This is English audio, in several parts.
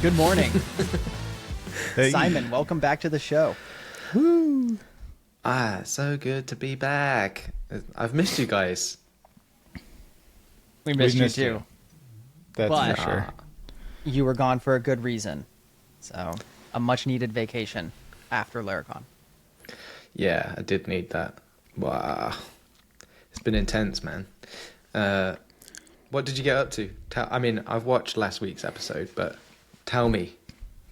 Good morning. Hey. Simon, welcome back to the show. Woo. So good to be back. I've missed you guys. We missed missed you you. too. That's But- for sure. You were gone for a good reason. So, a much needed vacation after Laracon. Yeah, I did need that. Wow. It's been intense, man. What did you get up to? I've watched last week's episode, but tell me,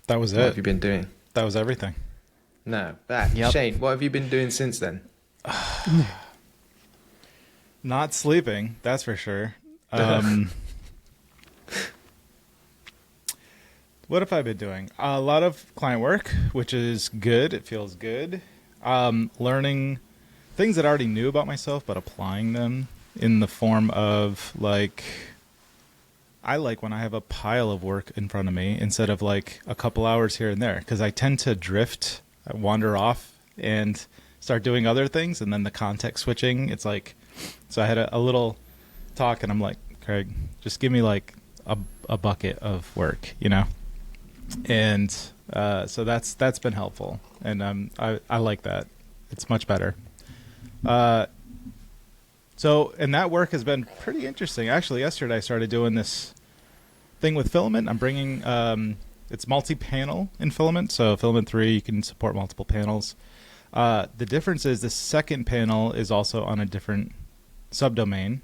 That was what have you it. been doing? That was everything. No, Yep. Shane, what have you been doing since then? Not sleeping, that's for sure. What have I been doing? A lot of client work, which is good. It feels good. Learning things that I already knew about myself, but applying them in the form of I like when I have a pile of work in front of me instead of like a couple hours here and there, because I tend to drift, wander off and start doing other things, and then the context switching, it's like, so I had a little talk and I'm like, Craig, just give me like a bucket of work, you know? And so that's been helpful, and I like that. It's much better. And that work has been pretty interesting. Actually, yesterday I started doing this thing with Filament. I'm bringing it's multi-panel in Filament. So Filament 3, you can support multiple panels. The difference is the second panel is also on a different subdomain,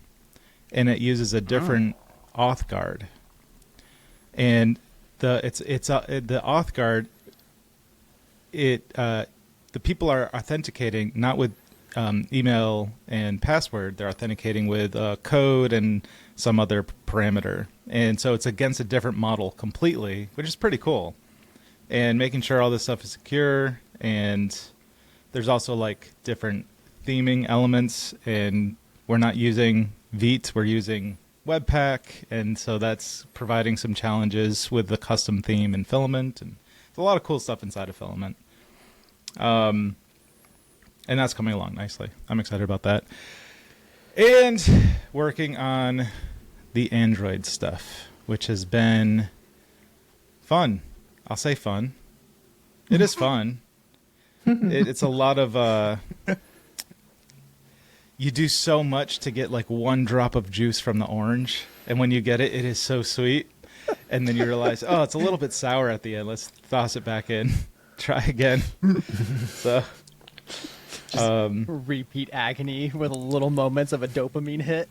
and it uses a different auth guard. And the auth guard, the people are authenticating not with email and password. They're authenticating with code and some other parameter, and so it's against a different model completely, which is pretty cool. And making sure all this stuff is secure, and there's also like different theming elements, and we're not using Vite, we're using Webpack, and so that's providing some challenges with the custom theme and Filament, and there's a lot of cool stuff inside of Filament. And that's coming along nicely. I'm excited about that. And working on the Android stuff, which has been fun. I'll say fun. It is fun. It's a lot of... you do so much to get like one drop of juice from the orange. And when you get it, it is so sweet. And then you realize, oh, it's a little bit sour at the end. Let's toss it back in. Try again. So... Repeat agony with little moments of a dopamine hit.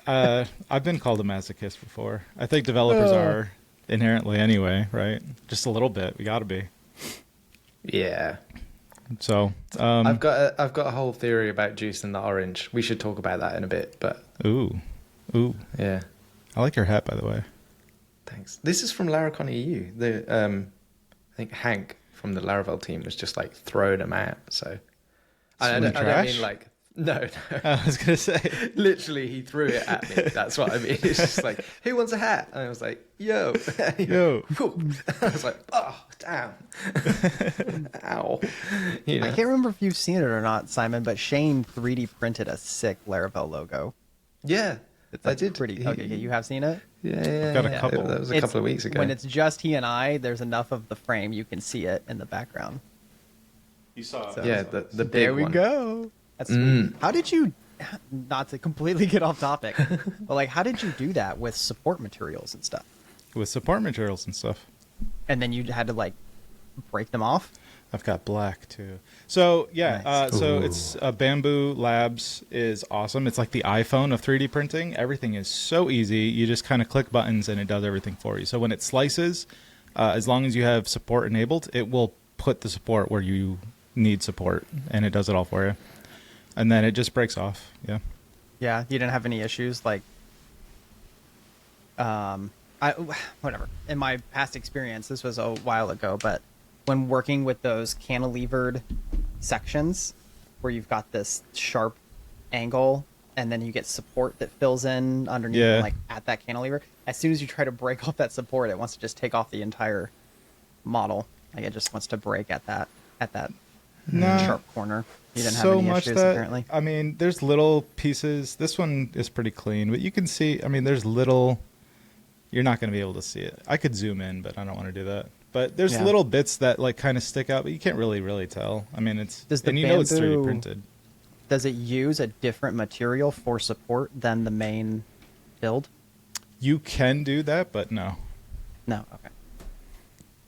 I've been called a masochist before. I think developers are inherently anyway, right? Just a little bit. We got to be. Yeah. So I've got a whole theory about juice and the orange. We should talk about that in a bit, but ooh, yeah. I like your hat, by the way. Thanks. This is from Laracon EU. I think Hank from the Laravel team was just like throwing them out. So I don't mean like no. I was gonna say, literally he threw it at me. That's what I mean. It's just like, who wants a hat? And I was like, yo. yo. I was like, oh damn. Ow. You know? I can't remember if you've seen it or not, Simon, but Shane 3D printed a sick Laravel logo. Yeah. I did. Pretty. Okay, you have seen it? Yeah. I've got a couple. That was a couple of weeks ago. When it's just he and I, there's enough of the frame you can see it in the background. You saw it. So- yeah, the big There we one. go. That's sweet. How did you, not to completely get off topic, but like, how did you do that with support materials and stuff? With support materials and stuff. And then you had to like break them off? I've got black too. So yeah, Nice. so it's Bamboo Labs is awesome. It's like the iPhone of 3D printing. Everything is so easy. You just kind of click buttons and it does everything for you. So when it slices, as long as you have support enabled, it will put the support where you need support, and it does it all for you. And then it just breaks off. Yeah. Yeah, you didn't have any issues like, whatever. In my past experience, this was a while ago, but when working with those cantilevered sections where you've got this sharp angle and then you get support that fills in underneath, Yeah. like at that cantilever, as soon as you try to break off that support, it wants to just take off the entire model. Like it just wants to break at that No. sharp corner. You didn't have So any much issues that, apparently. I mean, there's little pieces. This one is pretty clean, but you can see, I mean, there's little you're not going to be able to see it. I could zoom in, but I don't want to do that. But there's Yeah. little bits that like kind of stick out, but you can't really tell. I mean, it's Does the and you know it's 3D bamboo- printed. Does it use a different material for support than the main build? You can do that, but no. No. Okay.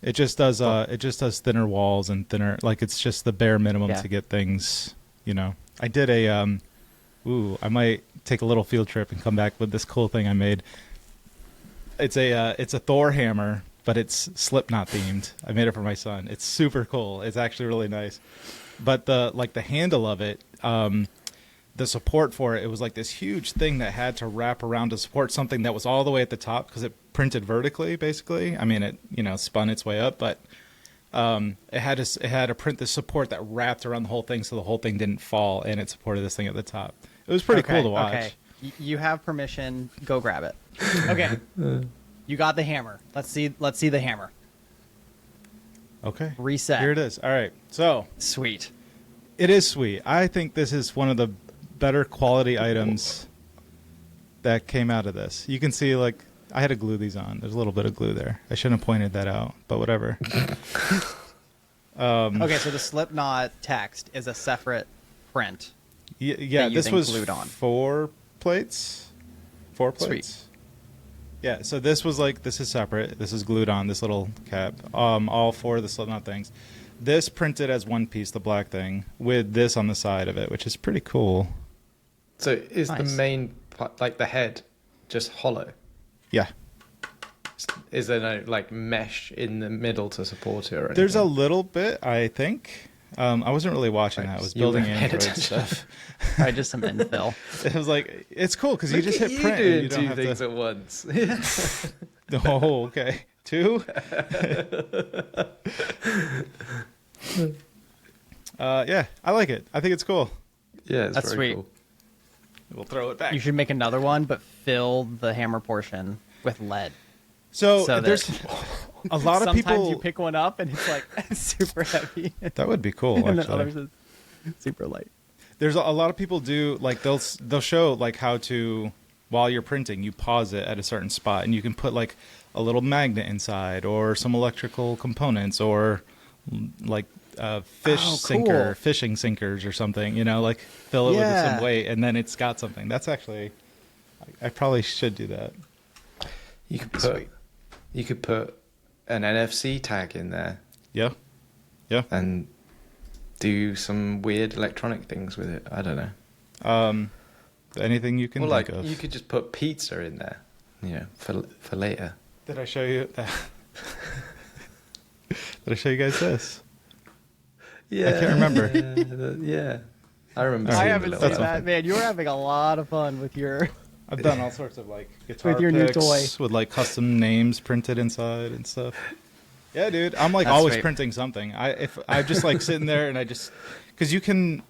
It just does. It just does thinner walls and thinner. Like it's just the bare minimum Yeah. to get things. You know, I did a. I might take a little field trip and come back with this cool thing I made. It's a Thor hammer, but it's Slipknot themed. I made it for my son. It's super cool. It's actually really nice. But the handle of it, the support for it was like this huge thing that had to wrap around to support something that was all the way at the top because it printed vertically, basically. I mean, it spun its way up, but it had to print the support that wrapped around the whole thing so the whole thing didn't fall, and it supported this thing at the top. It was pretty cool to watch. Okay. You have permission. Go grab it. Okay. You got the hammer. Let's see the hammer. Okay. Reset. Here it is. All right. So Sweet. it is sweet. I think this is one of the better quality items that came out of this. You can see, like, I had to glue these on. There's a little bit of glue there. I shouldn't have pointed that out, but whatever. Okay, so the Slipknot text is a separate print. Yeah, that this using was glued on. 4 plates. 4 plates. Sweet. Yeah, so this is separate. This is glued on, this little cap. All 4 of the Slipknot things. This printed as one piece, the black thing, with this on the side of it, which is pretty cool. So is the Nice. main part, like the head, just hollow? Yeah. Is there no like mesh in the middle to support it or anything? There's a little bit, I think. I wasn't really watching that. I was You building weren't paying Android attention. stuff. All right, just some infill. It was like, it's cool because you Look just at hit you print. doing And you don't two have things to... at once. Oh, okay. 2? Yeah, I like it. I think it's cool. Yeah, it's That's very sweet. cool. We'll throw it back. You should make another one, but fill the hammer portion with lead. So, so that- there's a lot of Sometimes people. you pick one up and it's like super heavy, That would be cool, and then others actually. is super light. There's a lot of people do like they'll show like how to, while you're printing, you pause it at a certain spot and you can put like a little magnet inside or some electrical components or like fishing sinkers or something, like fill it with Yeah. some weight and then it's got something. That's actually, I probably should do that. You could Sweet. put an NFC tag in there Yeah. Yeah. and do some weird electronic things with it. I don't know. Anything you can Well, think like of. you could just put pizza in there, for later. Did I show you that? Did I show you guys this? Yeah, I can't remember. Yeah, I remember. I seeing haven't the seen little- that, man. You're having a lot of fun with your. I've done all sorts of like guitar With your new picks toy. with like custom names printed inside and stuff. Yeah, dude, I'm like That's always sweet. printing something. If I'm just like sitting there and I just because you can.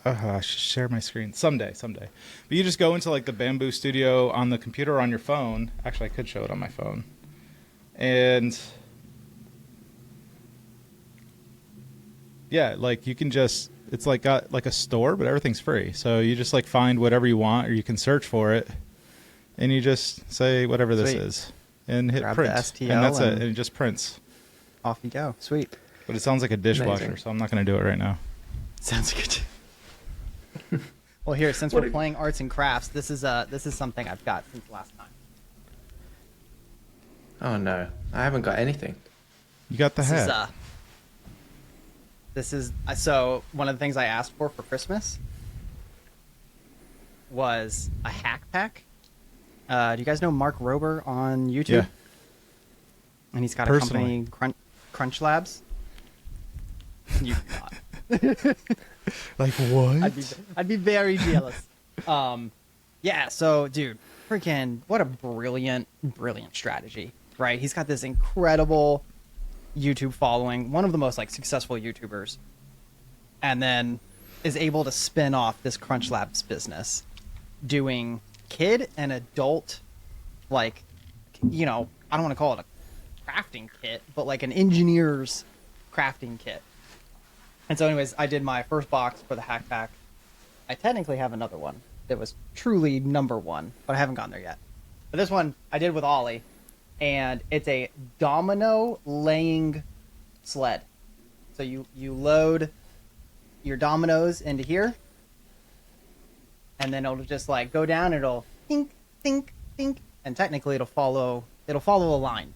I should share my screen someday. But you just go into like the Bamboo Studio on the computer or on your phone. Actually, I could show it on my phone. And yeah, like you can just it's like got like a store, but everything's free. So you just like find whatever you want, or you can search for it, and you just say whatever this Sweet. is, and hit Grab the print, STL and that's it. and- And it just prints. Off you go. Sweet. But it sounds like a dishwasher, Amazing. so I'm not going to do it right now. Sounds good. Well, here, since we're playing arts and crafts, this is something I've got since last time. Oh no, I haven't got anything. You got the hat. This is so one of the things I asked for Christmas was a hack pack. Do you guys know Mark Rober on YouTube? Yeah. And he's got Personally. a company, Crunch Labs. You do not. Like what? I'd be very jealous. Yeah. So, dude, freaking, what a brilliant strategy, right? He's got this incredible YouTube following, one of the most like successful YouTubers, and then is able to spin off this Crunch Labs business, doing kid and adult, like, I don't want to call it a crafting kit, but like an engineer's crafting kit. And so anyways, I did my first box for the hack pack. I technically have another one that was truly number one, but I haven't gotten there yet. But this one I did with Ollie, and it's a domino laying sled. So you load your dominoes into here, and then it'll just like go down. It'll think, think, think, and technically it'll follow a line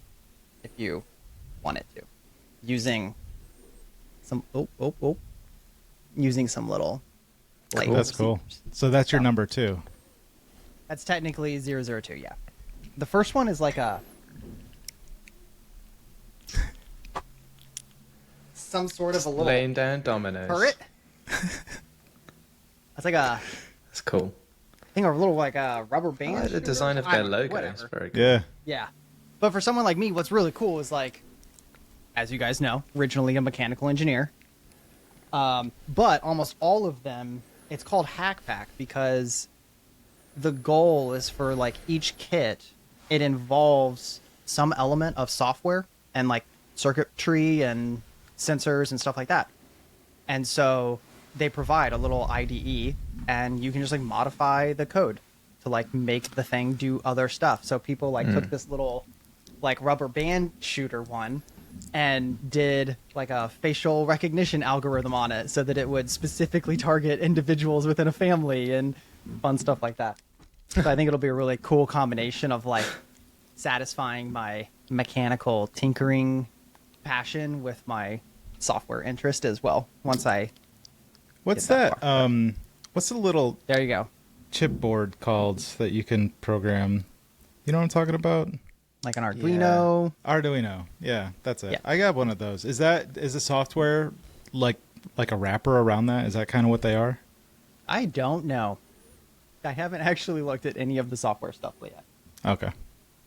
if you want it to, using some using some little labels. That's cool. So that's your number 2. That's technically 002. Yeah, the first one is like some sort of a little laying down dominoes. turret. That's like a That's cool. thing, or a little like a rubber I band. like the shooter? design of I their don't know, logo. whatever. It's very cool. Yeah. Yeah. But for someone like me, what's really cool is, like, as you guys know, originally a mechanical engineer. But almost all of them, it's called Hack Pack because the goal is for, like, each kit, it involves some element of software and, like, circuitry and sensors and stuff like that. And so they provide a little IDE, and you can just, like, modify the code to, like, make the thing do other stuff. So people, like, took this little, like, rubber band shooter one and did, like, a facial recognition algorithm on it so that it would specifically target individuals within a family and fun stuff like that. So I think it'll be a really cool combination of, like, satisfying my mechanical tinkering passion with my software interest as well once I What's get that that? What's the little there you go, chipboard called that you can program? You know what I'm talking about? like an Arduino. Arduino. Yeah, that's it. Yeah. I got one of those. Is the software like a wrapper around that? Is that kind of what they are? I don't know. I haven't actually looked at any of the software stuff yet Okay.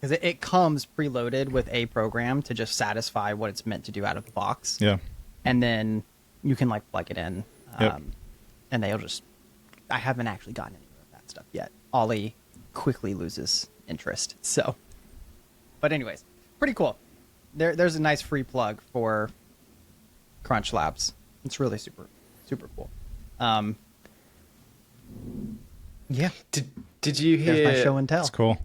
because it comes preloaded with a program to just satisfy what it's meant to do out of the box. Yeah. And then you can, like, plug it in, Yep. and they'll just. I haven't actually gotten any of that stuff yet. Ollie quickly loses interest. So, but anyways, pretty cool. There's a nice free plug for Crunch Labs. It's really super cool. Yeah, Did you there's my hear show and tell. That's cool.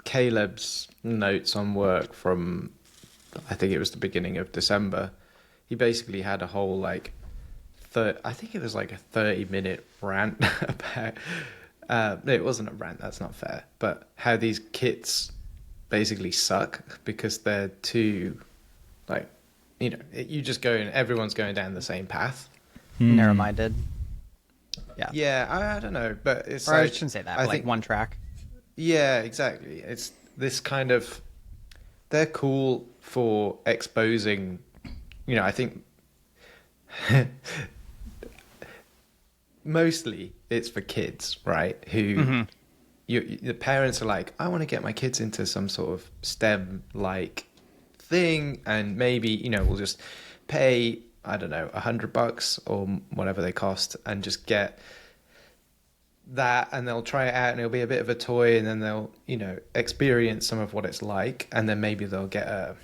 Caleb's notes on work from, I think it was the beginning of December? He basically had a whole, like, I think it was like a 30-minute rant about, no, it wasn't a rant, that's not fair, but how these kits basically suck because they're too, like, you know, you just go and everyone's going down the same path. Narrow-minded. Yeah. Yeah, I don't know, but it's Or I like, shouldn't say that. I But, like, think one track. Yeah, exactly. It's this kind of, they're cool for exposing, you know, I think mostly it's for kids, right? Who the parents are like, I want to get my kids into some sort of STEM like thing, and maybe, you know, we'll just pay, I don't know, $100 or whatever they cost, and just get that, and they'll try it out, and it'll be a bit of a toy, and then they'll, you know, experience some of what it's like, and then maybe they'll get a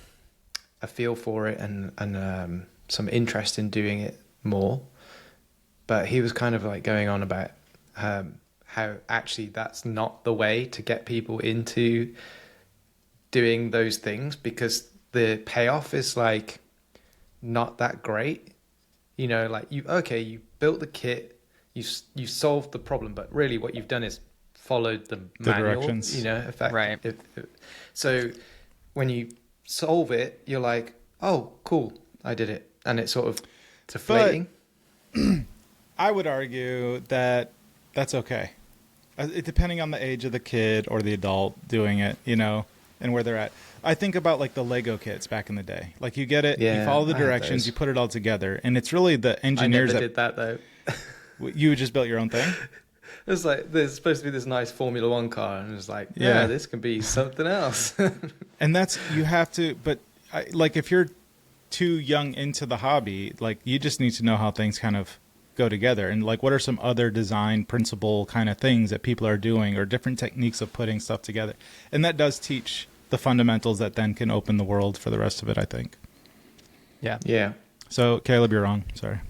feel for it and some interest in doing it more. But he was kind of like going on about how actually that's not the way to get people into doing those things, because the payoff is like not that great. You know, like you built the kit, you solved the problem, but really what you've done is followed the manual, directions. you know, effect. Right. So when you solve it, you're like, oh, cool, I did it. And it's sort of deflating. I would argue that that's okay. Depending on the age of the kid or the adult doing it, you know, and where they're at. I think about like the Lego kits back in the day. Like you get it, you Yeah, follow the I had directions, those. you put it all together, and it's really the I engineers never did that though. You just built your own thing. It's like there's supposed to be this nice Formula One car, and it's like, yeah, Yeah. this can be something else. And that's, you have to, but like if you're too young into the hobby, like you just need to know how things kind of go together, and like what are some other design principle kind of things that people are doing, or different techniques of putting stuff together. And that does teach the fundamentals that then can open the world for the rest of it, I think. Yeah. Yeah. So Caleb, you're wrong. Sorry.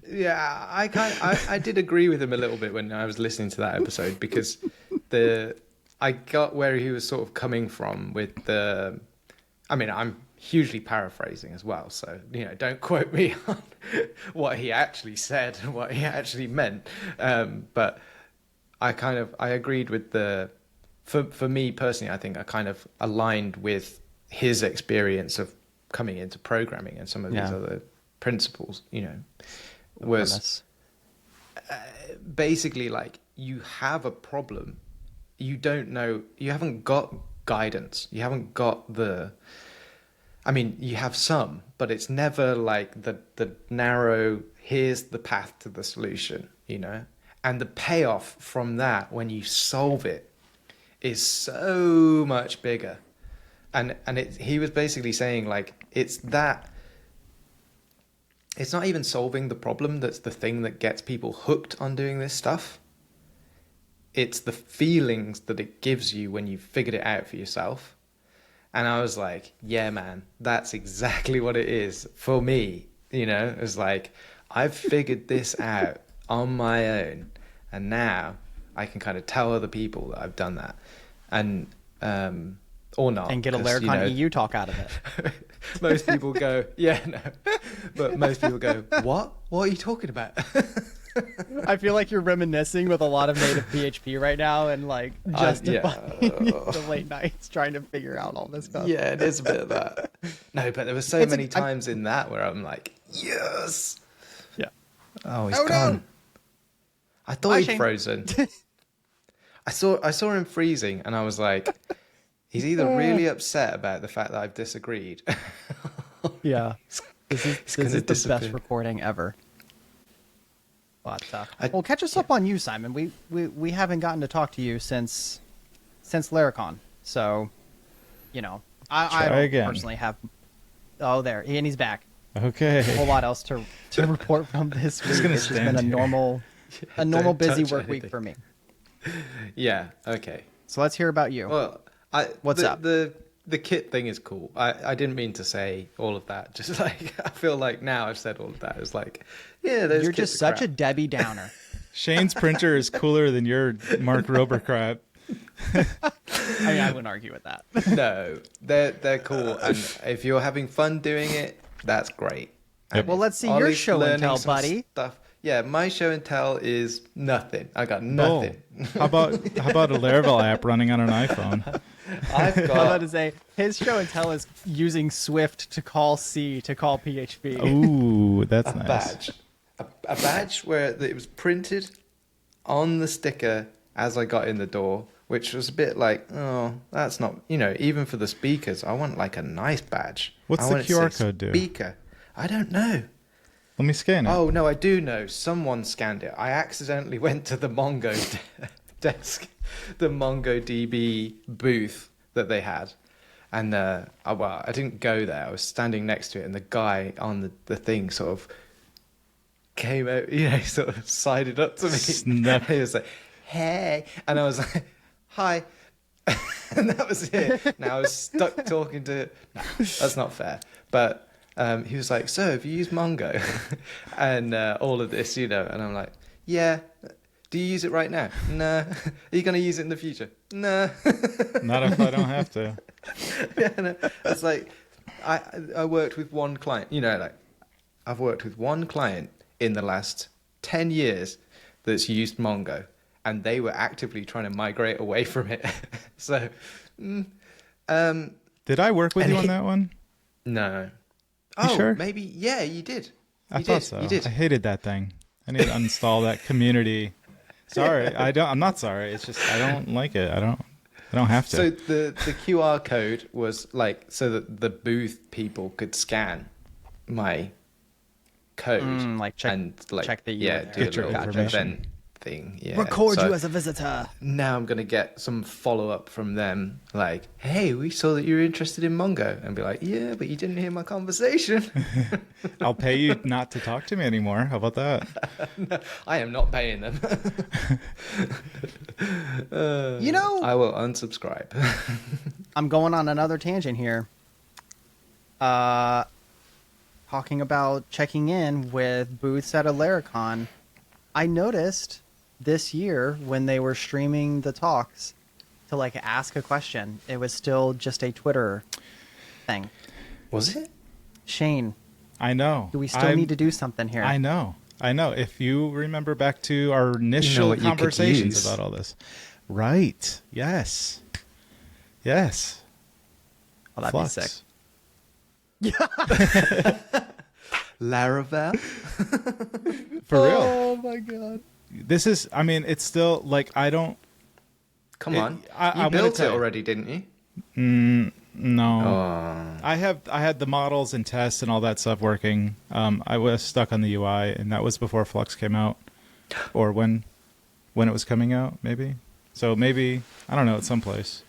Yeah, I did agree with him a little bit when I was listening to that episode, because I got where he was sort of coming from with the. I mean, I'm hugely paraphrasing as well, so don't quote me on what he actually said and what he actually meant. But I agreed with the. For me personally, I think I kind of aligned with his experience of coming into programming and some of these other principles. Was basically like you have a problem, you don't know, you haven't got guidance, you haven't got you have some, but it's never like the narrow, here's the path to the solution, and the payoff from that when you solve it is so much bigger. And he was basically saying like it's not even solving the problem that's the thing that gets people hooked on doing this stuff. It's the feelings that it gives you when you've figured it out for yourself. And I was like, yeah, man, that's exactly what it is for me. It's like, I've figured this out on my own. And now I can kind of tell other people that I've done that. And, or not. And get a Laracon EU talk out of it. Most people go, but most people go, what? What are you talking about? I feel like you're reminiscing with a lot of native PHP right now and like justifying the late nights trying to figure out all this stuff. Yeah, it is a bit of that. No, but there were so many times in that where I'm like, yes. Yeah. Oh, he's gone. No. I thought he'd frozen. I saw him freezing and I was like, he's either really upset about the fact that I've disagreed. Yeah. This is the best recording ever. But well, catch us up on you, Simon. We haven't gotten to talk to you since Laracon. So, I don't personally have. Oh, there, and he's back. Okay. A whole lot else to report from this week. It's just been a normal busy work week for me. Yeah. Okay. So let's hear about you. Well, what's up? The kit thing is cool. I didn't mean to say all of that. Just like I feel like now I've said all of that. It's like, yeah, those. You're just such a Debbie Downer. Shane's printer is cooler than your Mark Rober crap. I wouldn't argue with that. No, they're cool, and if you're having fun doing it, that's great. Yep. Well, let's see your show and tell, buddy. Stuff. Yeah, my show and tell is nothing. I got nothing. How about a Laravel app running on an iPhone? I've got. I was about to say his show and tell is using Swift to call C to call PHP. Ooh, that's a nice. Badge, a badge where it was printed on the sticker as I got in the door, which was a bit like, oh, that's not, even for the speakers, I want like a nice badge. What's the QR code do? Speaker. I don't know. Let me scan it. Oh, no, I do know. Someone scanned it. I accidentally went to the Mongo desk, the MongoDB booth that they had. And, I didn't go there. I was standing next to it, and the guy on the thing sort of came out, sort of sided up to me. Snap. He was like, hey. And I was like, hi. And that was it. Now I was stuck talking to... No, that's not fair. But... he was like, so have you used Mongo? And all of this, and I'm like, yeah. Do you use it right now? Nah. Are you going to use it in the future? Nah. Not if I don't have to. Yeah, no. It's like, I worked with one client, I've worked with one client in the last 10 years that's used Mongo, and they were actively trying to migrate away from it. So, did I work with you on that one? No. You sure? Maybe. Yeah, you did. I thought so. You did. I hated that thing. I need to uninstall that community. Sorry, I'm not sorry. It's just I don't like it. I don't have to. So the QR code was like so that the booth people could scan my code, check that you do a little event thing. Yeah. Record you as a visitor. Now I'm gonna get some follow up from them, like, "Hey, we saw that you were interested in Mongo," and be like, "Yeah, but you didn't hear my conversation." I'll pay you not to talk to me anymore. How about that? No, I am not paying them. I will unsubscribe. I'm going on another tangent here. Talking about checking in with booths at a Laracon, I noticed this year when they were streaming the talks to like ask a question. It was still just a Twitter thing. Was it? Shane, I know. do we still need to do something here? I know. If you remember back to our initial what you could conversations use. about all this. Right. Yes. Yes. Oh, that'd Flux. be sick. Laravel? For real. Oh my god. This is, I mean, it's still like, I don't, Come It- on. I'm You gonna built tell it you. already, didn't you? no. Oh. I had the models and tests and all that stuff working. I was stuck on the UI, and that was before Flux came out, or when it was coming out, maybe. So maybe, I don't know, at some place.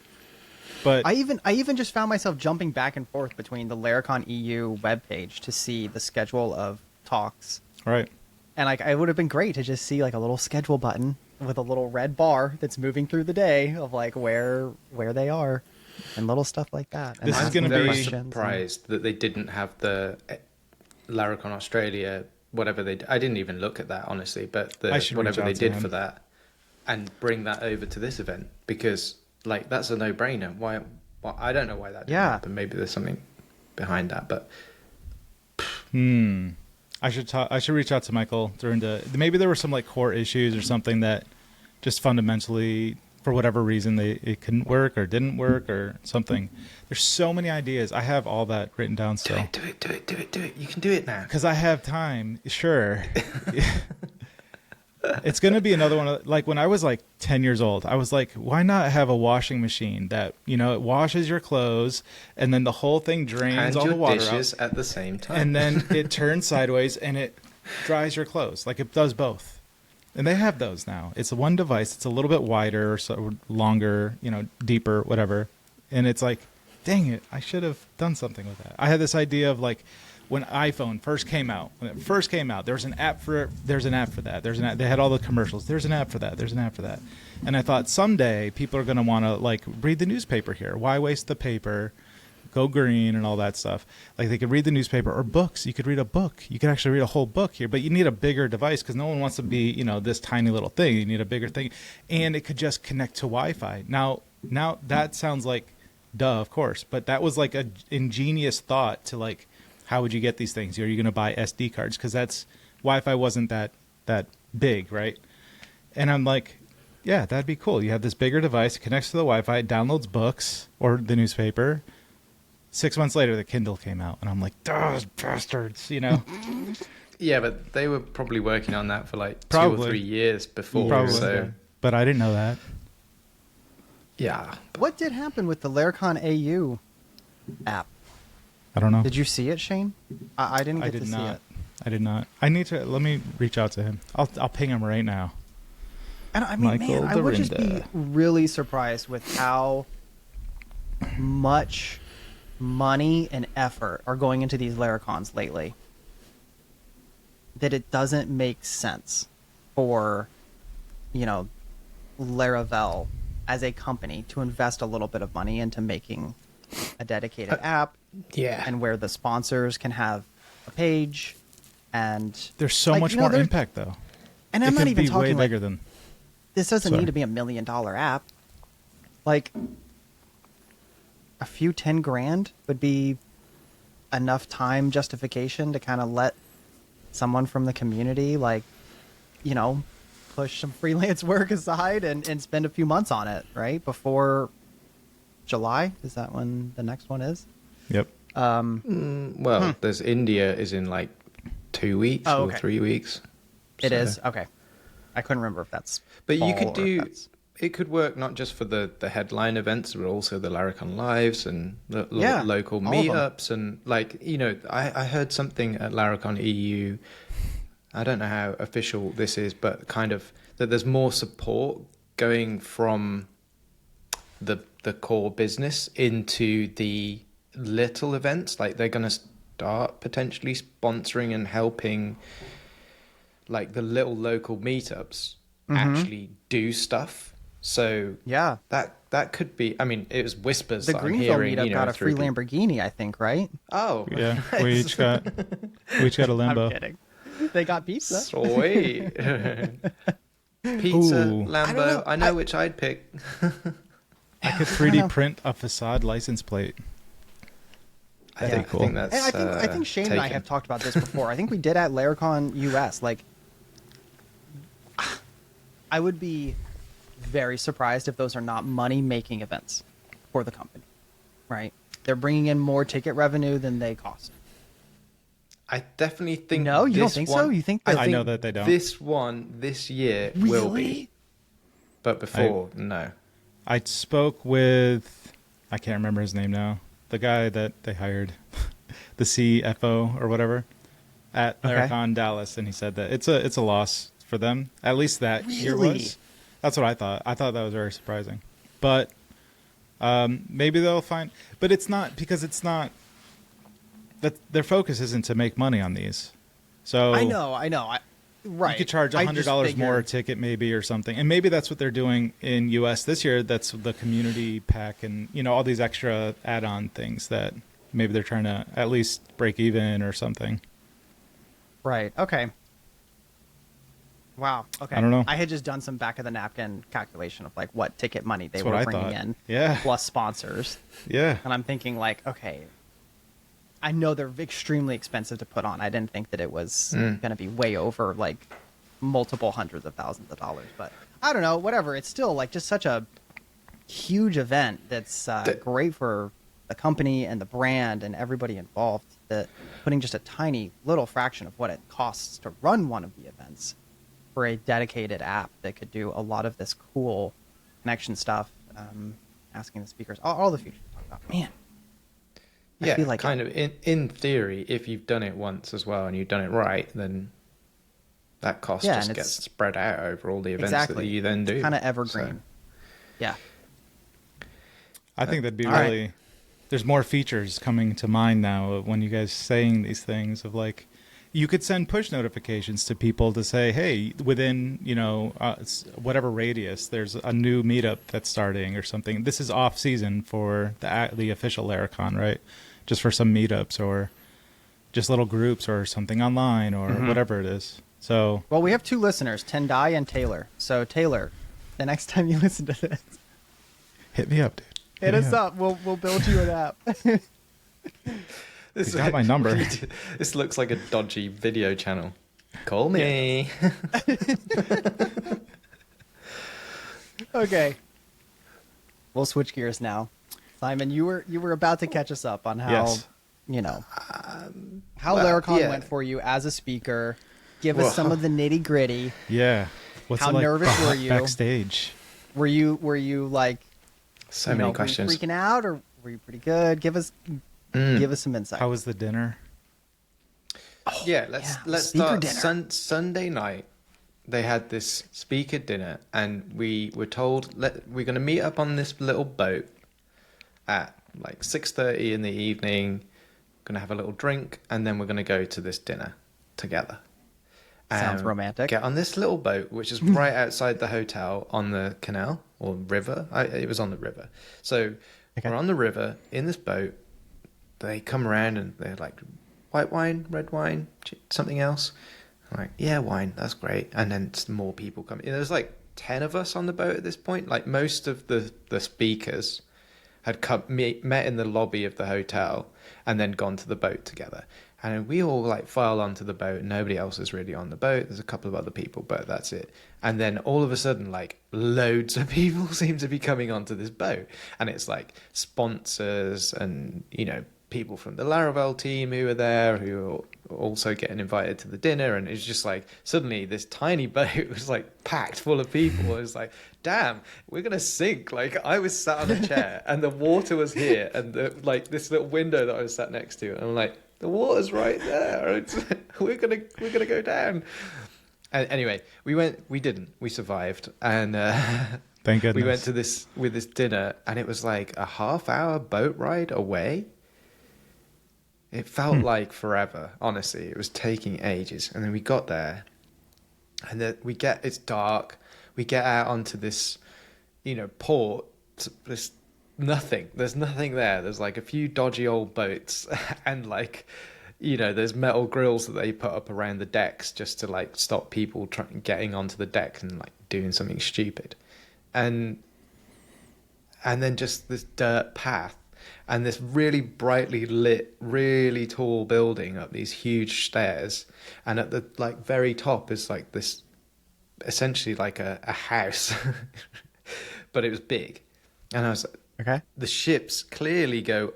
But I even just found myself jumping back and forth between the Laracon EU webpage to see the schedule of talks. right. And like it would have been great to just see like a little schedule button with a little red bar that's moving through the day of like where they are and little stuff like that. And This is ask gonna them be- I'm questions and- surprised that they didn't have the Laracon Australia, whatever they. I didn't even look at that honestly, but I should reach whatever out they to did him. for that, and bring that over to this event because like that's a no-brainer. Why? Well, I don't know why that didn't Yeah. happen. Maybe there's something behind that, but I should reach out to Michael during maybe there were some like core issues or something that just fundamentally for whatever reason it couldn't work or didn't work or something. There's so many ideas. I have all that written down do still. it. You can do it now. Because I have time, sure. It's going to be another one. Like when I was like 10 years old, I was like, why not have a washing machine that, it washes your clothes and then the whole thing drains And all your the water dishes out. at the same time. And then it turns sideways and it dries your clothes. Like it does both. And they have those now. It's one device. It's a little bit wider or so longer, deeper, whatever. And it's like, dang it, I should have done something with that. I had this idea of like, when iPhone first came out, there's an app for that. They had all the commercials. There's an app for that. And I thought someday people are going to want to like read the newspaper here. Why waste the paper? Go green and all that stuff. Like they could read the newspaper or books. You could read a book. You could actually read a whole book here, but you need a bigger device because no one wants to be, this tiny little thing. You need a bigger thing, and it could just connect to Wi-Fi. Now that sounds like duh, of course, but that was like a ingenious thought to like. How would you get these things? Are you going to buy SD cards? Because Wi-Fi wasn't that big, right? And I'm like, yeah, that'd be cool. You have this bigger device, it connects to the Wi-Fi, it downloads books or the newspaper. 6 months later, the Kindle came out, and I'm like, those bastards, Yeah, but they were probably working on that for like 2 Probably. or 3 years before. Probably. So But I didn't know that. yeah, What did happen with the Laracon AU app? I don't know. Did you see it, Shane? I didn't get I to did see not. it. I did not. I need to. Let me reach out to him. I'll ping him right now. And I mean, Michael man, I would just be Dorinda. really surprised with how much money and effort are going into these Laracons lately. That it doesn't make sense for, Laravel as a company to invest a little bit of money into making a dedicated app yeah, and where the sponsors can have a page and There's so like, much you know, more there's- impact, though. and It I'm not could even be way talking like bigger than. this doesn't Sorry. need to be $1 million app. Like a few 10 grand would be enough time justification to kind of let someone from the community push some freelance work aside and spend a few months on it, right? Before July. Is that when the next one is? Yep. there's India is in like 2 weeks Oh, or okay. 3 weeks. It So- is? Okay. I couldn't remember if that's But you fall could or if do. that's- It could work not just for the headline events, but also the Laracon lives and the Yeah, local all of 'em. meetups and I heard something at Laracon EU. I don't know how official this is, but kind of that there's more support going from the core business into the little events. Like they're going to start potentially sponsoring and helping like the little local meetups actually do stuff. So Yeah. that could be. I mean, it was whispers. The that I'm Greenville hearing, meetup got a free through people. Lamborghini, I think, right? Oh, Yeah. We each got a Lambo. I'm kidding. They got pizza. sweet. Pizza, Ooh. Lambo. I don't know. I know which I'd pick. I could 3D print a facade license plate. I That'd be cool. think that's. And I think Shane and I taken. have talked about this before. I think we did at Laracon US. Like, I would be very surprised if those are not money-making events for the company, right? They're bringing in more ticket revenue than they cost. I definitely think. No, you don't this think one, so? You think I know that they don't. This one this year will be, Really? but before no. I spoke with, I can't remember his name now, the guy that they hired, the CFO or whatever, at Okay. Laracon Dallas, and he said that it's a loss for them. At least that year Really? was. That's what I thought. I thought that was very surprising. But maybe they'll find. But it's not, because it's not. That their focus isn't to make money on these. So I know. Right. you could charge I just $100 more a figured- ticket maybe or something. And maybe that's what they're doing in US this year. That's the community pack and, all these extra add-on things that maybe they're trying to at least break even or something. Right. Okay. Wow. Okay. I don't know. I had just done some back of the napkin calculation of like what ticket money they That's were what I bringing thought. in, Yeah. plus sponsors, Yeah. and I'm thinking like, okay, I know they're extremely expensive to put on. I didn't think that it was going to be way over like multiple hundreds of thousands of dollars, but I don't know. Whatever. It's still like just such a huge event that's great for the company and the brand and everybody involved. That putting just a tiny little fraction of what it costs to run one of the events for a dedicated app that could do a lot of this cool connection stuff, asking the speakers, all the features we talked about. Man, I Yeah, feel like kind of. In theory, if you've done it once as well and you've done it right, then that cost Yeah, just and gets it's- spread out over all the events exactly that you then do. kind of evergreen. Yeah. I think that'd be All right. really. There's more features coming to mind now when you guys saying these things of like, you could send push notifications to people to say, hey, within whatever radius, there's a new meetup that's starting or something. This is off season for the official Laracon, right? Just for some meetups or just little groups or something online or whatever it is. So Well, we have two listeners, Tendai and Taylor. So Taylor, the next time you listen to this, hit me up, dude. hit me us up. We'll build you an app. You got my number. This looks like a dodgy video channel. Call me. Okay. We'll switch gears now. Simon, you were about to catch us up on how Yes. how well, Laracon yeah. went for you as a speaker. Give us some of the nitty gritty. Yeah. What's How it like nervous were you? backstage? Were you like So you many know, were you questions. freaking out, or were you pretty good? Give us some insight. How was the dinner? Yeah, let's speaker start. dinner. Sunday night, they had this speaker dinner, and we were told we're going to meet up on this little boat at like 6:30 in the evening. Going to have a little drink, and then we're going to go to this dinner together. Sounds romantic. Get on this little boat, which is right outside the hotel on the canal or river. It was on the river. So Okay. we're on the river in this boat. They come around and they're like, white wine, red wine, something else. I'm like, yeah, wine, that's great. And then more people come. There's like 10 of us on the boat at this point. Like most of the speakers had met in the lobby of the hotel and then gone to the boat together. And we all like file onto the boat. Nobody else is really on the boat. There's a couple of other people, but that's it. And then all of a sudden, like loads of people seem to be coming onto this boat. And it's like sponsors and, people from the Laravel team who are there, who are also getting invited to the dinner. And it's just like, suddenly this tiny boat was like packed full of people. It was like, damn, we're going to sink. Like I was sat on a chair and the water was here. And this little window that I was sat next to. And I'm like, the water's right there. We're gonna go down. And anyway, we survived, and Thank goodness. we went to this dinner, and it was like a half-hour boat ride away. It felt like forever. Honestly, it was taking ages, and then we got there, and then it's dark. We get out onto this, port. There's nothing there. There's like a few dodgy old boats and like there's metal grills that they put up around the decks just to like stop people getting onto the deck and like doing something stupid. And and then just this dirt path, and this really brightly lit, really tall building up these huge stairs, and at the like very top is like this, essentially like a house, but it was big, and I was like, Okay. the ships clearly go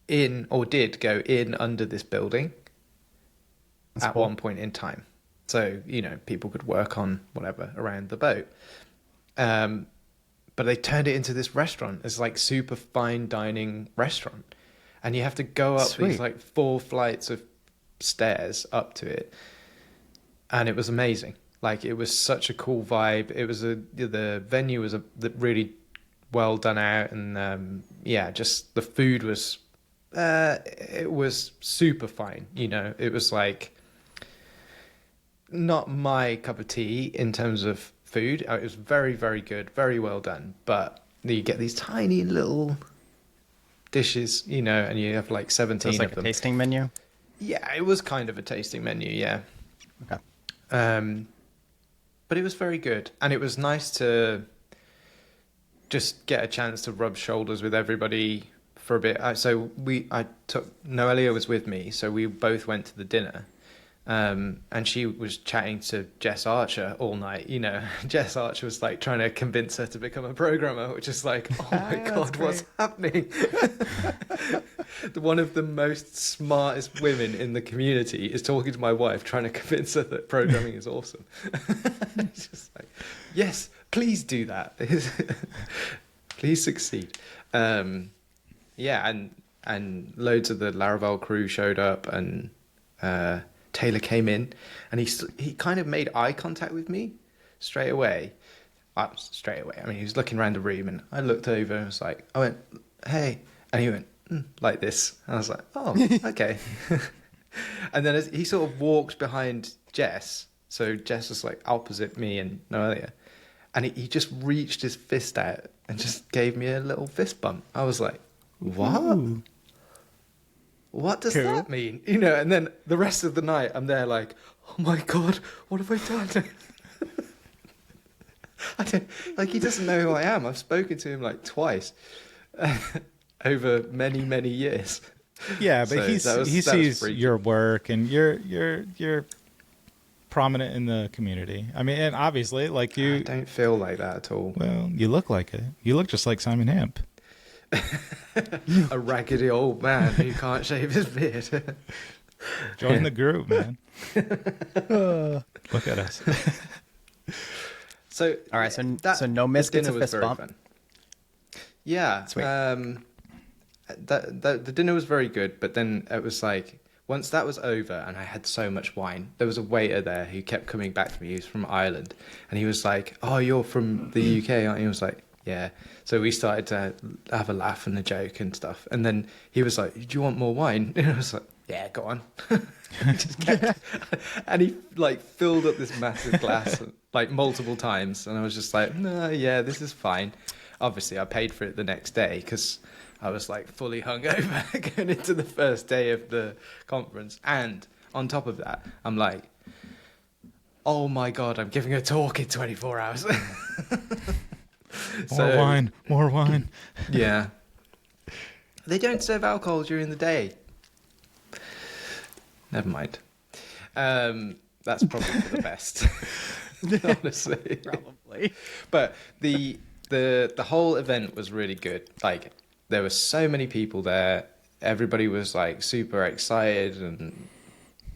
in, or did go in under this building That's at cool. one point in time. So, people could work on whatever around the boat. But they turned it into this restaurant. It's like super fine dining restaurant. And you have to go up Sweet. these like 4 flights of stairs up to it. And it was amazing. Like, it was such a cool vibe. It was the venue was really well done out. And just the food was, it was super fine. It was like not my cup of tea in terms of food. It was very, very good, very well done. But you get these tiny little dishes, and you have like 17 So it's like of a them. tasting menu. Yeah, it was kind of a tasting menu, yeah. Okay. But it was very good, and it was nice to just get a chance to rub shoulders with everybody for a bit. Noelia was with me, so we both went to the dinner. And she was chatting to Jess Archer all night. Jess Archer was like trying to convince her to become a programmer, which is like, oh my God, what's happening? One of the most smartest women in the community is talking to my wife, trying to convince her that programming is awesome. It's just like, yes, please do that. Please succeed. And loads of the Laravel crew showed up, and Taylor came in, and he kind of made eye contact with me straight away. I mean, he was looking around the room, and I looked over and I went, hey. And he went, like this. And I was like, oh, okay. And then as he sort of walked behind Jess. So Jess was like opposite me and Noelia. And he just reached his fist out and just gave me a little fist bump. I was like, what? Ooh. What does that mean? And then the rest of the night, I'm there like, oh my God, what have I done? He doesn't know who I am. I've spoken to him like twice over many, many years. Yeah, but he sees freaky. your work, and you're prominent in the community. I mean, and obviously, like you... I don't feel like that at all. Well, you look like it. You look just like Simon Hamp. A raggedy old man who can't shave his beard. Join the group, man. Look at us. So, all right. So no miss gets a fist bump. Fun. Yeah. Sweet. The dinner was very good, but then it was like, once that was over and I had so much wine, there was a waiter there who kept coming back to me. He was from Ireland, and he was like, oh, you're from the UK, aren't you? I was like, yeah. So we started to have a laugh and a joke and stuff. And then he was like, do you want more wine? And I was like, yeah, go on. And he like filled up this massive glass like multiple times. And I was just like, no, yeah, this is fine. Obviously, I paid for it the next day because I was like fully hungover going into the first day of the conference. And on top of that, I'm like, oh my God, I'm giving a talk in 24 hours. More wine. Yeah. They don't serve alcohol during the day. Never mind. That's probably for the best. Honestly. Probably. But the whole event was really good. Like, there were so many people there. Everybody was like super excited and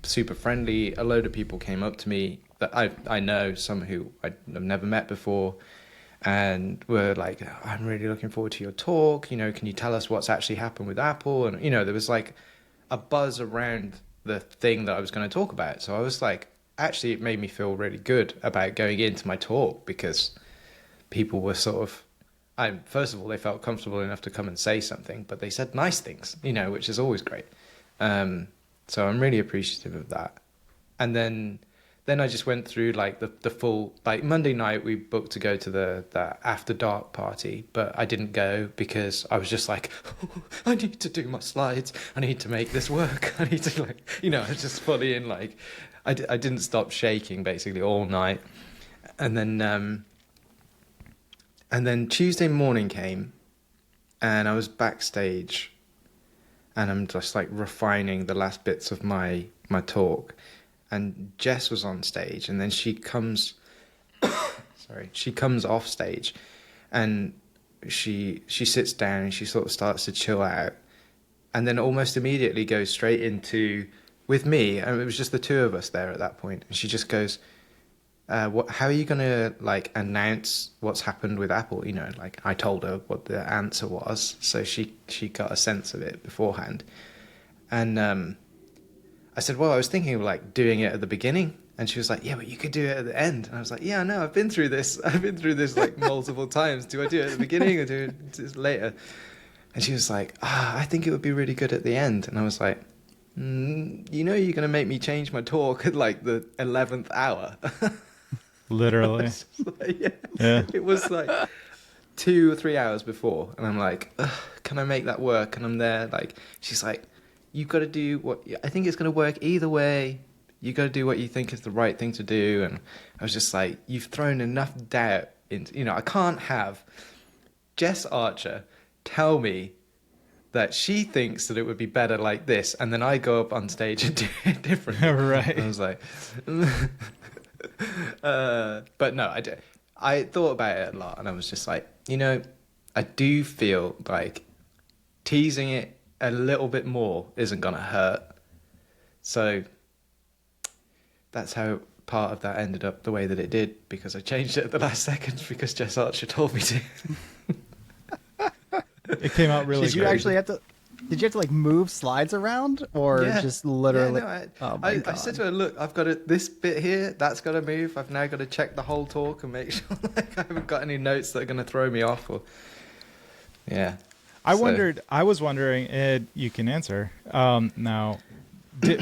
super friendly. A load of people came up to me that I know, some who I've never met before, and were like, I'm really looking forward to your talk. Can you tell us what's actually happened with Apple? And, there was like a buzz around the thing that I was going to talk about. So I was like, actually, it made me feel really good about going into my talk, because people were sort of, first of all, they felt comfortable enough to come and say something, but they said nice things, which is always great. So I'm really appreciative of that. And then I just went through like the full, like Monday night we booked to go to the after dark party, but I didn't go because I was just like, oh, I need to do my slides. I need to make this work. I need to I was just fully in like, I didn't stop shaking basically all night. And then Tuesday morning came, and I was backstage, and I'm just like refining the last bits of my talk, and Jess was on stage, and then she comes, sorry, she comes off stage, and she sits down and she sort of starts to chill out, and then almost immediately goes straight into with me, and it was just the two of us there at that point, and she just goes, how are you going to like announce what's happened with Apple? You know, like I told her what the answer was, so she got a sense of it beforehand. And I said, well, I was thinking of like doing it at the beginning. And she was like, yeah, but you could do it at the end. And I was like, yeah, no, I've been through this like multiple times. Do I do it at the beginning or do it later? And she was like, I think it would be really good at the end. And I was like, you know, you're going to make me change my talk at like the 11th hour. Literally. Like, yeah. Yeah. It was like 2 or 3 hours before, and I'm like, can I make that work? And I'm there, like, she's like, you've got to do what I think it's going to work either way. You got to do what you think is the right thing to do. And I was just like, you've thrown enough doubt into, you know, I can't have Jess Archer tell me that she thinks that it would be better like this, and then I go up on stage and do it differently. Right. And I was like, but no, I thought about it a lot, and I was just like, you know, I do feel like teasing it a little bit more isn't gonna hurt. So that's how part of that ended up the way that it did, because I changed it at the last second because Jess Archer told me to. It came out really Did you great. actually have to? Did you have to like move slides around, or just literally? Yeah, no, Oh my I God. said to her, look, I've got this bit here, that's got to move. I've now got to check the whole talk and make sure like I haven't got any notes that are going to throw me off. Or yeah, I was wondering, Ed, you can answer. Now,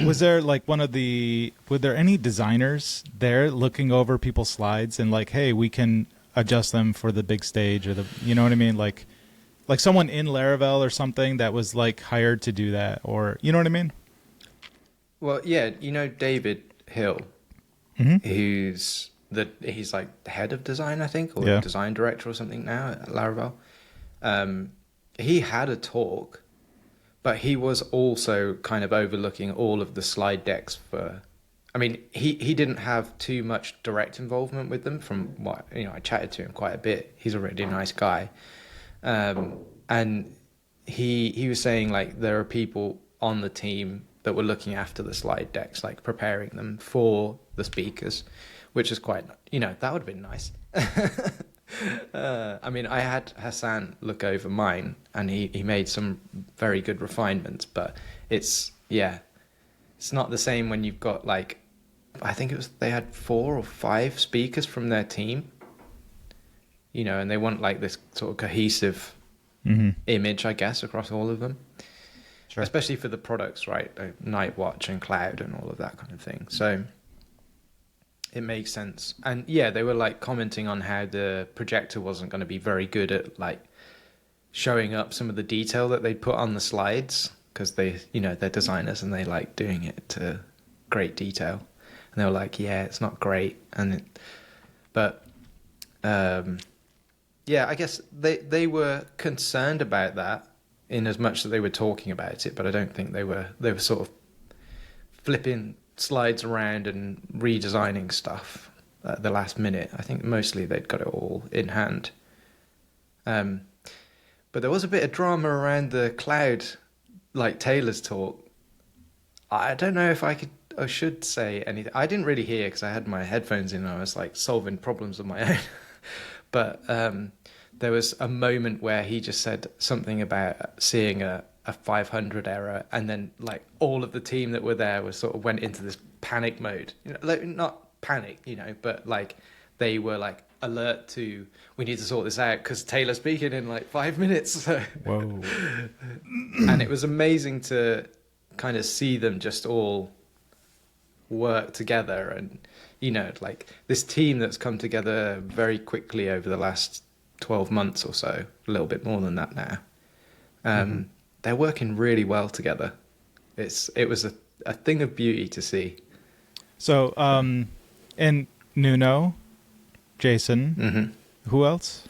was there like were there any designers there looking over people's slides and like, hey, we can adjust them for the big stage, or you know what I mean? Like someone in Laravel or something that was like hired to do that, or you know what I mean? Well, yeah, you know David Hill, he's like the head of design, I think, or design director or something now at Laravel. He had a talk, but he was also kind of overlooking all of the slide decks for. I mean, he didn't have too much direct involvement with them. From what I chatted to him quite a bit. He's a really nice guy. And he was saying like there are people on the team that were looking after the slide decks, like preparing them for the speakers, which is quite, that would have been nice. I mean, I had Hassan look over mine, and he made some very good refinements, but it's not the same when you've got like, I think they had 4 or 5 speakers from their team. And they want like this sort of cohesive image, I guess, across all of them. Sure. Especially for the products, right? Like Nightwatch and Cloud and all of that kind of thing. So it makes sense. And yeah, they were like commenting on how the projector wasn't going to be very good at like showing up some of the detail that they put on the slides, because they're designers and they like doing it to great detail. And they were like, yeah, it's not great. Yeah, I guess they were concerned about that in as much that they were talking about it, but I don't think they were sort of flipping slides around and redesigning stuff at the last minute. I think mostly they'd got it all in hand. But there was a bit of drama around the cloud, like Taylor's talk. I don't know if I should say anything. I didn't really hear because I had my headphones in and I was like solving problems of my own. But there was a moment where he just said something about seeing a 500 error, and then like all of the team that were there went into this panic mode. Like, not panic, but like they were like alert to, we need to sort this out because Taylor's speaking in like 5 minutes. So. Whoa! And it was amazing to kind of see them just all work together, and like this team that's come together very quickly over the last 12 months or so, a little bit more than that now. They're working really well together. It was a thing of beauty to see. So, and Nuno, Jason, who else?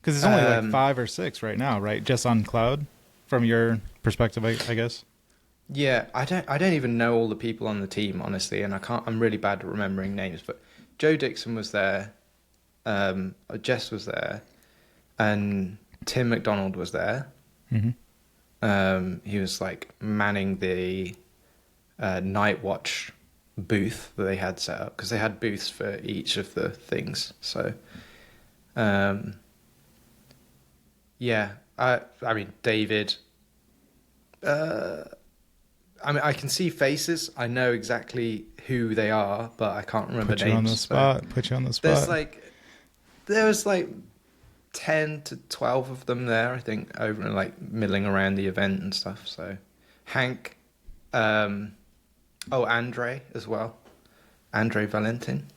Because it's only like 5 or 6 right now, right? Just on cloud, from your perspective, I guess. Yeah, I don't even know all the people on the team, honestly, and I'm really bad at remembering names. But Joe Dixon was there, Jess was there, and Tim McDonald was there. Mm-hmm. He was like manning the night watch booth that they had set up, because they had booths for each of the things. So, yeah, I mean David. I mean, I can see faces. I know exactly who they are, but I can't remember Put names. you on the spot. So Put you on the spot. There was like 10 to 12 of them there, I think, over and like milling around the event and stuff. So Hank, Andre as well, Andre Valentin.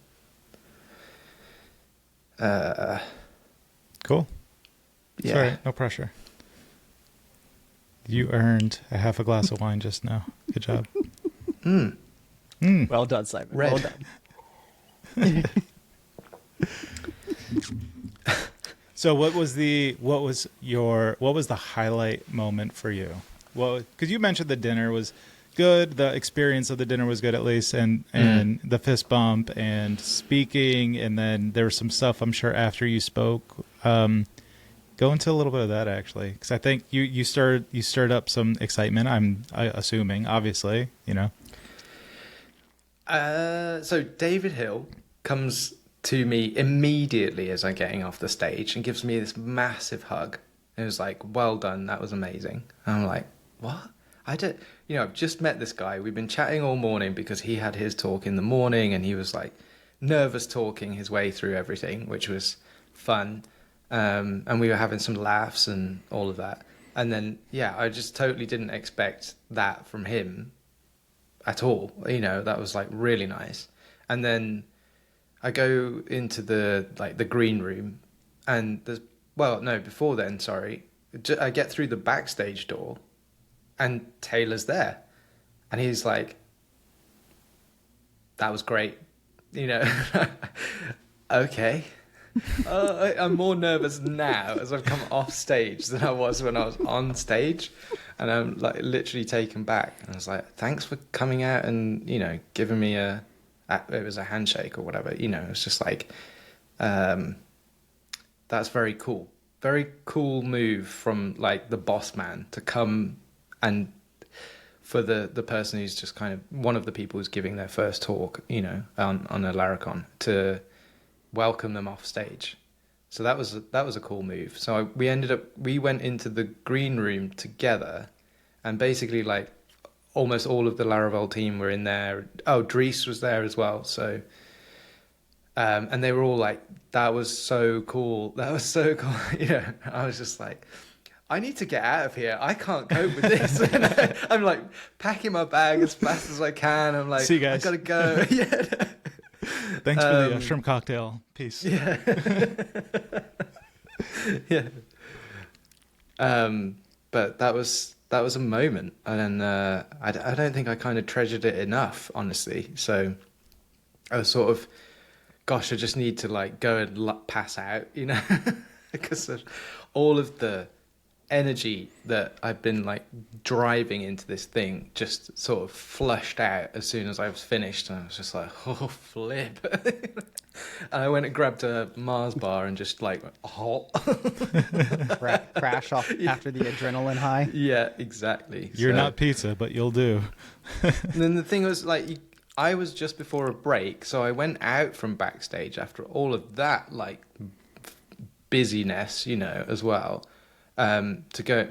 Cool. Yeah. Sorry, no pressure. You earned a half a glass of wine just now. Good job. Well done, Simon. Red. Well done. So what was the highlight moment for you? Well, because you mentioned the dinner was good, the experience of the dinner was good at least, and the fist bump and speaking, and then there was some stuff I'm sure after you spoke. Go into a little bit of that actually, because I think you stirred up some excitement. I'm assuming, obviously, you know. So David Hill comes to me immediately as I'm getting off the stage and gives me this massive hug. It was like, well done, that was amazing. And I'm like, what? I've just met this guy. We've been chatting all morning because he had his talk in the morning and he was like nervous talking his way through everything, which was fun. And we were having some laughs and all of that. And then, yeah, I just totally didn't expect that from him at all. That was like really nice. And then I go into the green room and before then, sorry, I get through the backstage door and Taylor's there. And he's like, that was great. Okay. I'm more nervous now as I've come off stage than I was when I was on stage, and I'm like literally taken back. And I was like, "Thanks for coming out and giving me it was a handshake or whatever." It was just like, that's very cool move from like the boss man to come and for the person who's just kind of one of the people who's giving their first talk, on a Laracon to welcome them off stage. So that was a cool move. So we went into the green room together, and basically like almost all of the Laravel team were in there. Oh, Dries was there as well. So and they were all like, that was so cool. That was so cool. I was just like, I need to get out of here. I can't cope with this. And I'm like packing my bag as fast as I can. I'm like, see you guys. I gotta go. Yeah. Thanks for the shrimp cocktail. Peace. Yeah. Yeah. But that was a moment, and I don't think I kind of treasured it enough, honestly. So I was sort of, gosh, I just need to like go and pass out, because of all of the energy that I've been like driving into this thing just sort of flushed out as soon as I was finished, and I was just like, oh flip. And I went and grabbed a Mars bar and just like Crash off after the adrenaline high. Yeah, exactly. You're not pizza, but you'll do. And then the thing was like, I was just before a break, so I went out from backstage after all of that like busyness, as well. To go,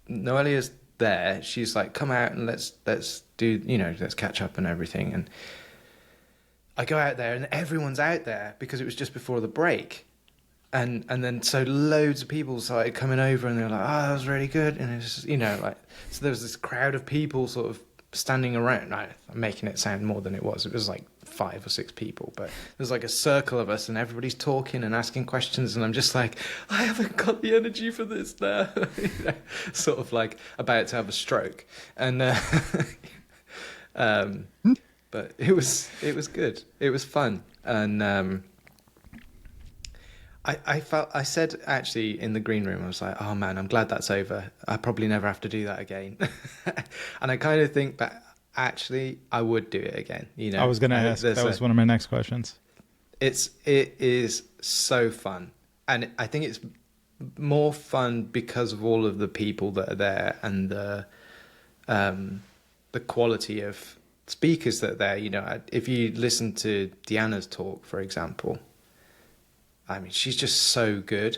Noelia's there. She's like, come out and let's do, let's catch up and everything. And I go out there and everyone's out there because it was just before the break. And then so loads of people started coming over and they were like, oh, that was really good. And it's just, so there was this crowd of people sort of standing around. I'm making it sound more than it was. It was like 5 or 6 people, but there's like a circle of us and everybody's talking and asking questions, and I'm just like, I haven't got the energy for this now. Sort of like about to have a stroke. And but it was good. It was fun. And I said actually in the green room, I was like, oh man, I'm glad that's over. I probably never have to do that again. And I kind of think that actually I would do it again. You know, I was going to ask. That was one of my next questions. it is so fun, and I think it's more fun because of all of the people that are there and the quality of speakers that are there. You know, if you listen to Deanna's talk, for example, I mean, she's just so good.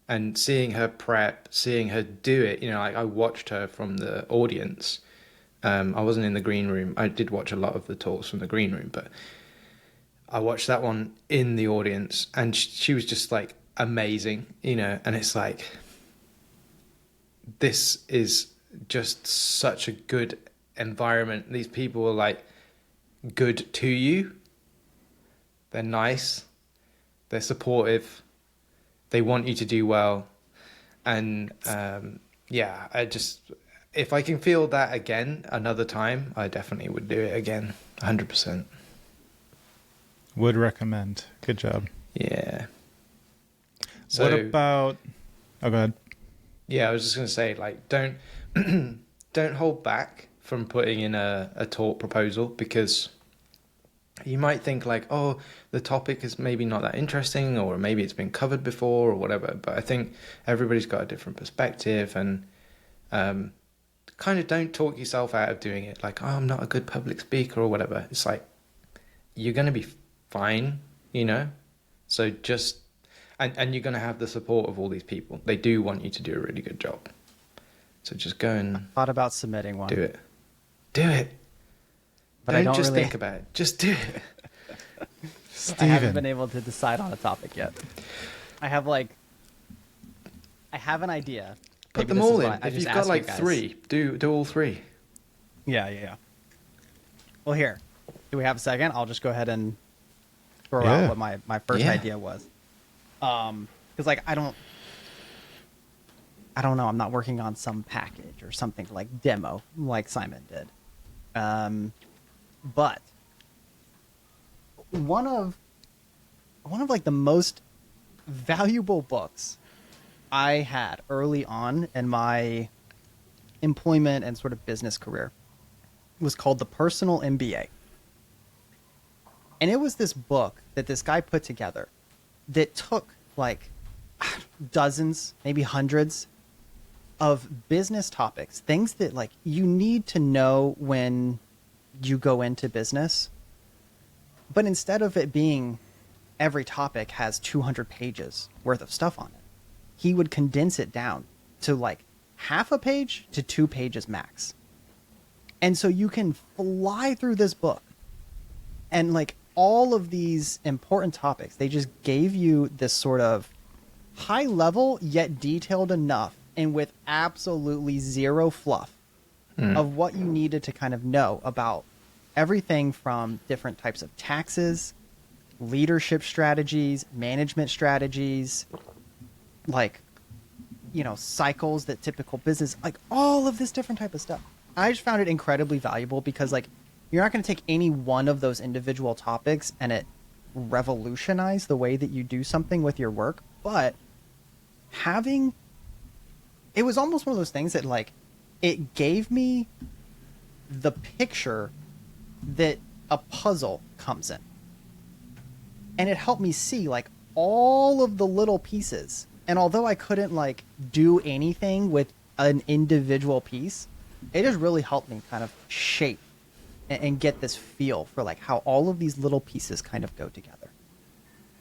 And seeing her prep, seeing her do it, you know, like I watched her from the audience. I wasn't in the green room. I did watch a lot of the talks from the green room, but I watched that one in the audience, and she was just like amazing, you know. And it's like, this is just such a good environment. These people are like good to you. They're nice. They're supportive. They want you to do well. And yeah, if I can feel that again another time, I definitely would do it again. 100%. Would recommend. Good job. Yeah. So, what about... Oh, go ahead. Yeah, I was just going to say, like, don't hold back from putting in a talk proposal, because you might think like, oh, the topic is maybe not that interesting, or maybe it's been covered before or whatever. But I think everybody's got a different perspective, and kind of don't talk yourself out of doing it. Like, oh, I'm not a good public speaker or whatever. It's like, you're going to be fine, you know? So just, and you're going to have the support of all these people. They do want you to do a really good job. So just go and I thought about submitting one. do it. Do it. But don't I don't just really... think about it. Just do it. I haven't been Steven. able to decide on a topic yet. I have an idea. Put Maybe them this is all why in. I If just you've got asked like you guys. 3, do all 3. Yeah. Well, here. Do we have a second? I'll just go ahead and throw Yeah. out what my first Yeah. idea was. Because like I don't know. I'm not working on some package or something like demo like Simon did. But one of like the most valuable books I had early on in my employment and sort of business career was called The Personal MBA. And it was this book that this guy put together that took like dozens, maybe hundreds of business topics, things that like you need to know when you go into business. But instead of it being every topic has 200 pages worth of stuff on it, he would condense it down to like half a page to 2 pages max. And so you can fly through this book and like all of these important topics, they just gave you this sort of high level yet detailed enough and with absolutely zero fluff of what you needed to kind of know about everything from different types of taxes, leadership strategies, management strategies, like, you know, cycles that typical business, like all of this different type of stuff. I just found it incredibly valuable because like you're not going to take any one of those individual topics and it revolutionize the way that you do something with your work, but it was almost one of those things that like it gave me the picture that a puzzle comes in, and it helped me see like all of the little pieces. And although I couldn't like do anything with an individual piece, it just really helped me kind of shape and get this feel for like how all of these little pieces kind of go together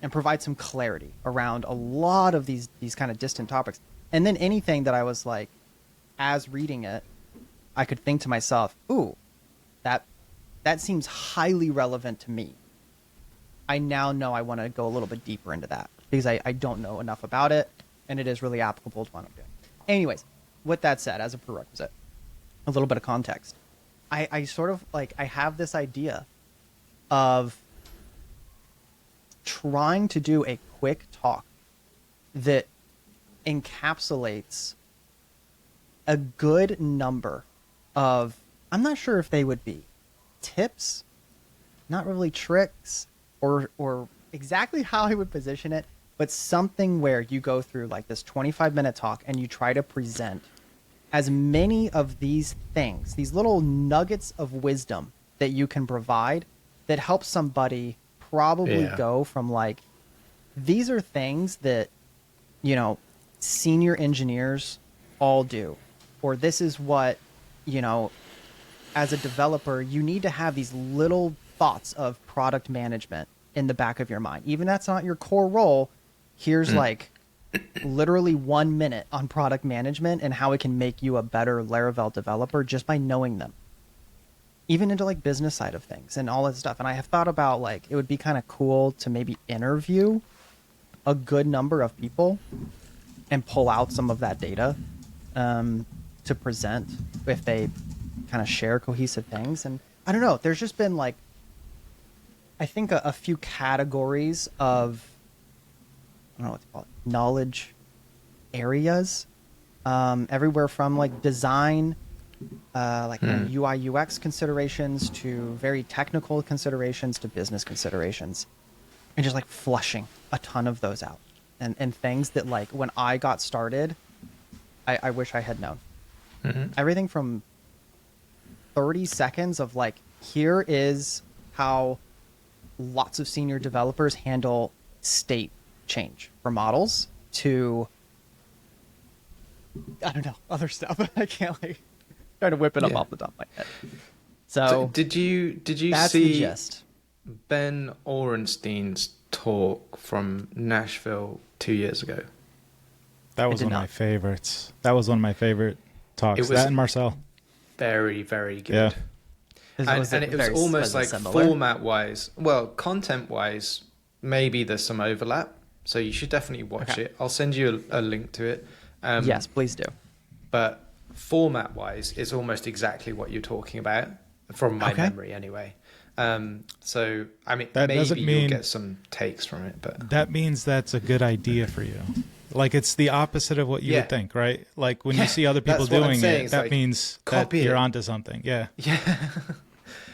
and provide some clarity around a lot of these kind of distant topics. And then anything that I was like, as reading it, I could think to myself, ooh, that seems highly relevant to me. I now know I want to go a little bit deeper into that because I don't know enough about it, and it is really applicable to what I'm doing. Anyways, with that said, as a prerequisite, a little bit of context. I sort of like, I have this idea of trying to do a quick talk that encapsulates a good number of, I'm not sure if they would be tips, not really tricks, or exactly how I would position it, but something where you go through like this 25-minute talk and you try to present as many of these things, these little nuggets of wisdom that you can provide that helps somebody probably go from like, these are things that, you know, senior engineers all do, or this is what, you know, as a developer, you need to have these little thoughts of product management in the back of your mind. Even that's not your core role. Here's like literally 1 minute on product management and how it can make you a better Laravel developer just by knowing them. Even into like business side of things and all that stuff. And I have thought about like, it would be kind of cool to maybe interview a good number of people and pull out some of that data to present if they kind of share cohesive things. And I don't know, there's just been like, I think a few categories of, I don't know what to call it, knowledge areas, everywhere from like design, like UI UX considerations to very technical considerations to business considerations, and just like flushing a ton of those out and things that like when I got started, I wish I had known. Everything from 30 seconds of like, here is how lots of senior developers handle state change for models, to I don't know, other stuff. I can't like try to whip it up off the top of my head. So did you that's the see gist. Ben Orenstein's talk from Nashville 2 years ago? That was did one of not. my favorites. That was one of my favorite talks. It was That and Marcel. very, very good. Yeah. And it was almost like format-wise, well, content-wise, maybe there's some overlap. So you should definitely watch it. I'll send you a link to it. Yes, please do. But format-wise, it's almost exactly what you're talking about, from my memory anyway. So, I mean, That doesn't maybe mean- you'll get some takes from it. But That means that's a good idea for you. Like, it's the opposite of what you would think, right? Like, when you see other people that's what I'm doing saying. it, It's that like, means that copy you're it. onto something. Yeah. yeah.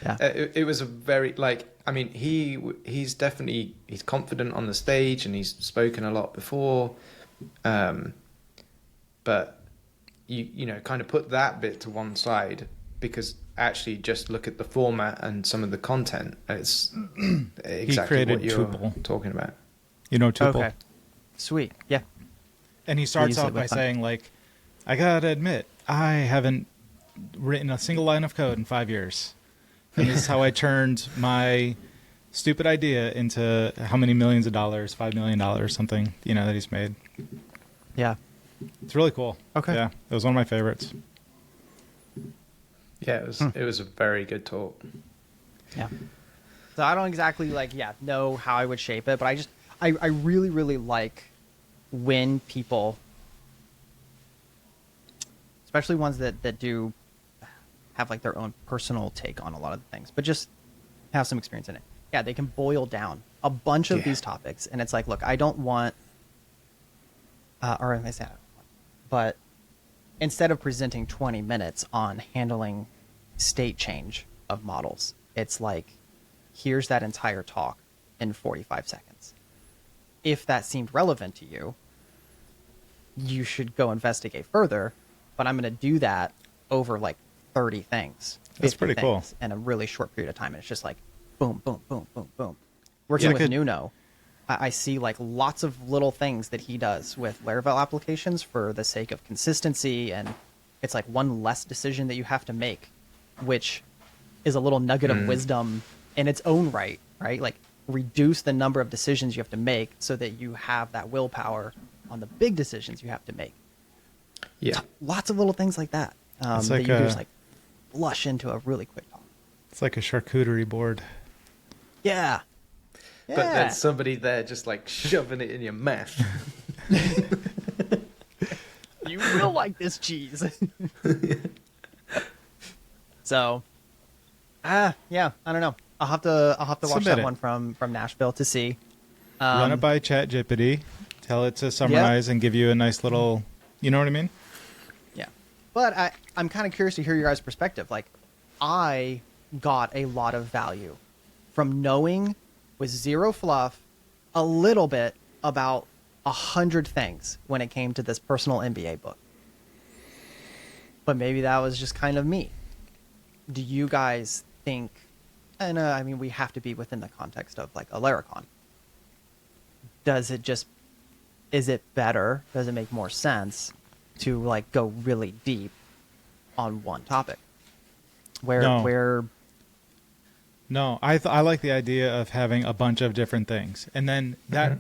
Yeah. It was a very, like, I mean, he's definitely, he's confident on the stage and he's spoken a lot before. But you know, kind of put that bit to one side, because actually just look at the format and some of the content. It's exactly created what you're Tuple. talking about. You know, Tuple. Okay. Sweet. Yeah. And he starts use it off by with fun. saying, like, I gotta admit, I haven't written a single line of code in 5 years. And this is how I turned my stupid idea into how many millions of dollars, $5 million, something, you know, that he's made. Yeah. It's really cool. Okay. Yeah, it was one of my favorites. Yeah, it was a very good talk. Yeah. So I don't exactly like, know how I would shape it, but I really, really like when people, especially ones that do have like their own personal take on a lot of the things, but just have some experience in it. Yeah, they can boil down a bunch of these topics, and it's like, look, I don't want, or I say, but instead of presenting 20 minutes on handling state change of models, it's like, here's that entire talk in 45 seconds. If that seemed relevant to you, you should go investigate further, but I'm going to do that over like 30 things. That's 50 pretty cool. things in a really short period of time. And it's just like, boom, boom, boom, boom, boom. Working Yeah, with good. Nuno, I see like lots of little things that he does with Laravel applications for the sake of consistency, and it's like one less decision that you have to make, which is a little nugget of wisdom in its own right? Like, reduce the number of decisions you have to make so that you have that willpower on the big decisions you have to make. Yeah. Lots of little things like that It's that like you can a- just like flush into a really quick talk. It's like a charcuterie board. Yeah. But there's somebody there just like shoving it in your mouth. You will like this cheese. So, yeah, I don't know. I'll have to watch Submit that it. one from Nashville to see. Run it by ChatGPT. Tell it to summarize and give you a nice little, you know what I mean? Yeah. But I'm kind of curious to hear your guys' perspective. Like, I got a lot of value from knowing with zero fluff a little bit about 100 things when it came to this personal MBA book. But maybe that was just kind of me. Do you guys think, and I mean, we have to be within the context of like a Laracon. Is it better? Does it make more sense to like go really deep on one topic? No, I like the idea of having a bunch of different things, and then that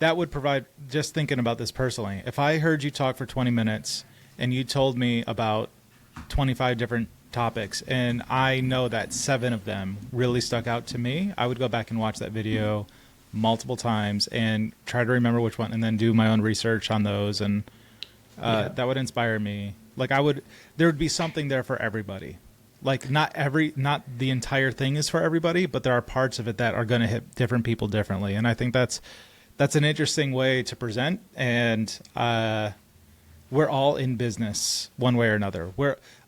that would provide. Just thinking about this personally, if I heard you talk for 20 minutes and you told me about 25 different topics, and I know that 7 of them really stuck out to me, I would go back and watch that video multiple times and try to remember which one, and then do my own research on those, and that would inspire me. Like there would be something there for everybody. Like not the entire thing is for everybody, but there are parts of it that are going to hit different people differently, and I think that's an interesting way to present. And we're all in business one way or another.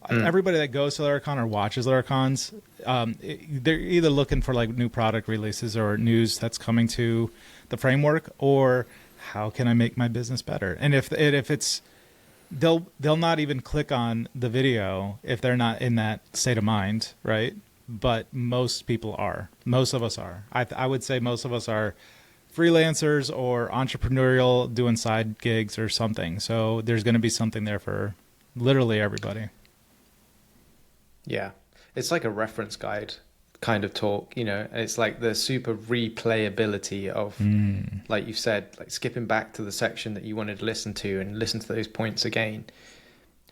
Everybody that goes to Laracon or watches Laracons, they're either looking for like new product releases or news that's coming to the framework, or how can I make my business better? And if it's they'll not even click on the video if they're not in that state of mind, right? But most people are. Most of us are. I would say most of us are freelancers or entrepreneurial, doing side gigs or something. So there's going to be something there for literally everybody. Yeah, it's like a reference guide kind of talk, you know. It's like the super replayability of, like you said, like skipping back to the section that you wanted to listen to and listen to those points again.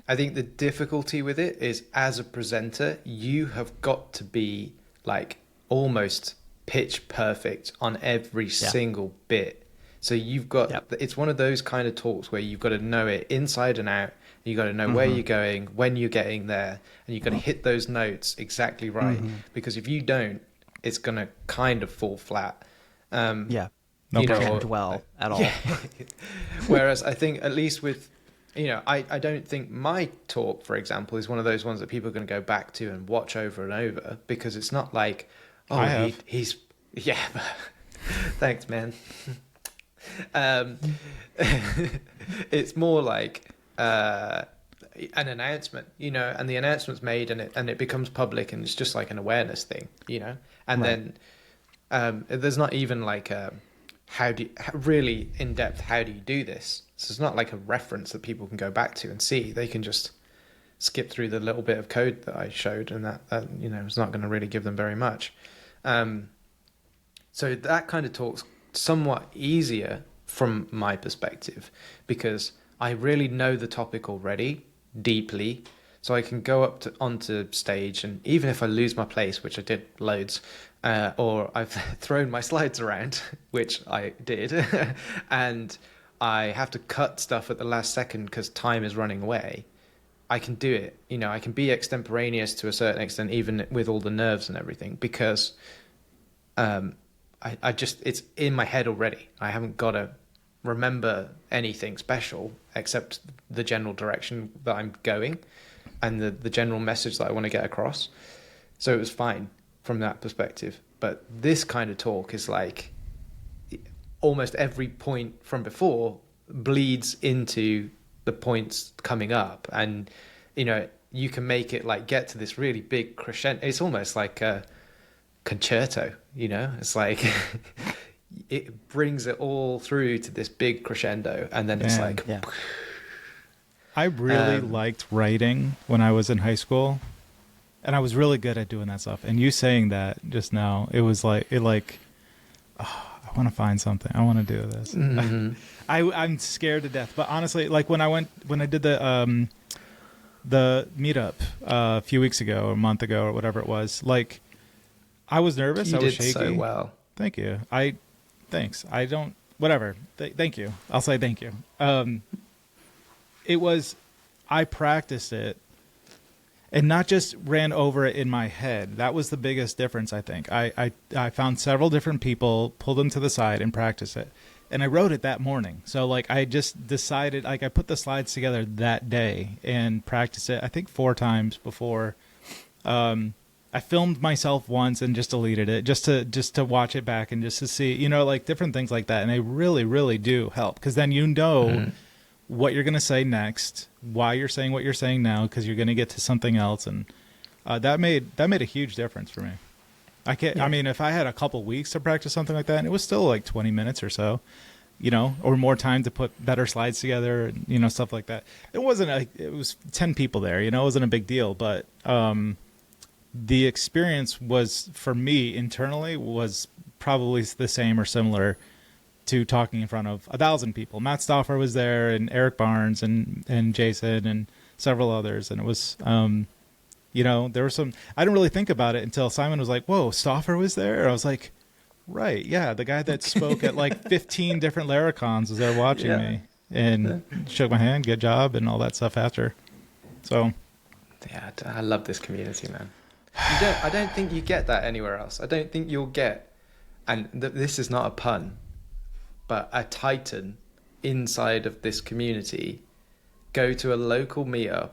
I think the difficulty with it is, as a presenter, you have got to be like almost pitch perfect on every single bit. So you've got, it's one of those kind of talks where you've got to know it inside and out. You got to know where you're going, when you're getting there, and you got to hit those notes exactly right. Because if you don't, it's going to kind of fall flat. No, you can't dwell at all. Whereas I think, at least with, you know, I don't think my talk, for example, is one of those ones that people are going to go back to and watch over and over, because it's not like, he's thanks, man. It's more like an announcement, you know, and the announcement's made, and it becomes public, and it's just like an awareness thing, you know. And then there's not even like really in depth, how do you do this? So it's not like a reference that people can go back to and see. They can just skip through the little bit of code that I showed, and that you know, is not going to really give them very much. So that kind of talk's somewhat easier from my perspective, because I really know the topic already deeply, so I can go up onto stage, and even if I lose my place, which I did loads, or I've thrown my slides around, which I did, and I have to cut stuff at the last second because time is running away, I can do it. You know, I can be extemporaneous to a certain extent, even with all the nerves and everything, because I just, it's in my head already. I haven't got to remember anything special except the general direction that I'm going and the general message that I want to get across. So it was fine from that perspective. But this kind of talk is like almost every point from before bleeds into the points coming up, and you know, you can make it like get to this really big crescendo. It's almost like a concerto, you know. It's like it brings it all through to this big crescendo, and then it's like I really liked writing when I was in high school, and I was really good at doing that stuff. And you saying that just now, it was like I want to find something. I want to do this. I'm scared to death. But honestly, like when I did the meetup a few weeks ago or a month ago or whatever it was, like I was nervous. I was shaky. You did so well. Thank you. Thanks. I don't, whatever. Thank you. I'll say thank you. I practiced it and not just ran over it in my head. That was the biggest difference, I think. I found several different people, pulled them to the side and practiced it. And I wrote it that morning. So like I just decided, like I put the slides together that day and practiced it, I think 4 times before. I filmed myself once and just deleted it just to watch it back and just to see, you know, like different things like that. And they really, really do help, because then you know what you're going to say next, why you're saying what you're saying now, because you're going to get to something else. And that made a huge difference for me. I mean, if I had a couple weeks to practice something like that, and it was still like 20 minutes or so, you know, or more time to put better slides together, and, you know, stuff like that. It was 10 people there, you know, it wasn't a big deal, but the experience was, for me internally, was probably the same or similar to talking in front of 1,000 people. Matt Stauffer was there, and Eric Barnes, and Jason, and several others. And it was, you know, there were some, I didn't really think about it until Simon was like, whoa, Stauffer was there? I was like, right, yeah, the guy that spoke at like 15 different Laracons was there watching me, and shook my hand, good job, and all that stuff after. So, yeah, I love this community, man. I don't think you get that anywhere else. I don't think you'll get, and this is not a pun, but a titan inside of this community go to a local meetup,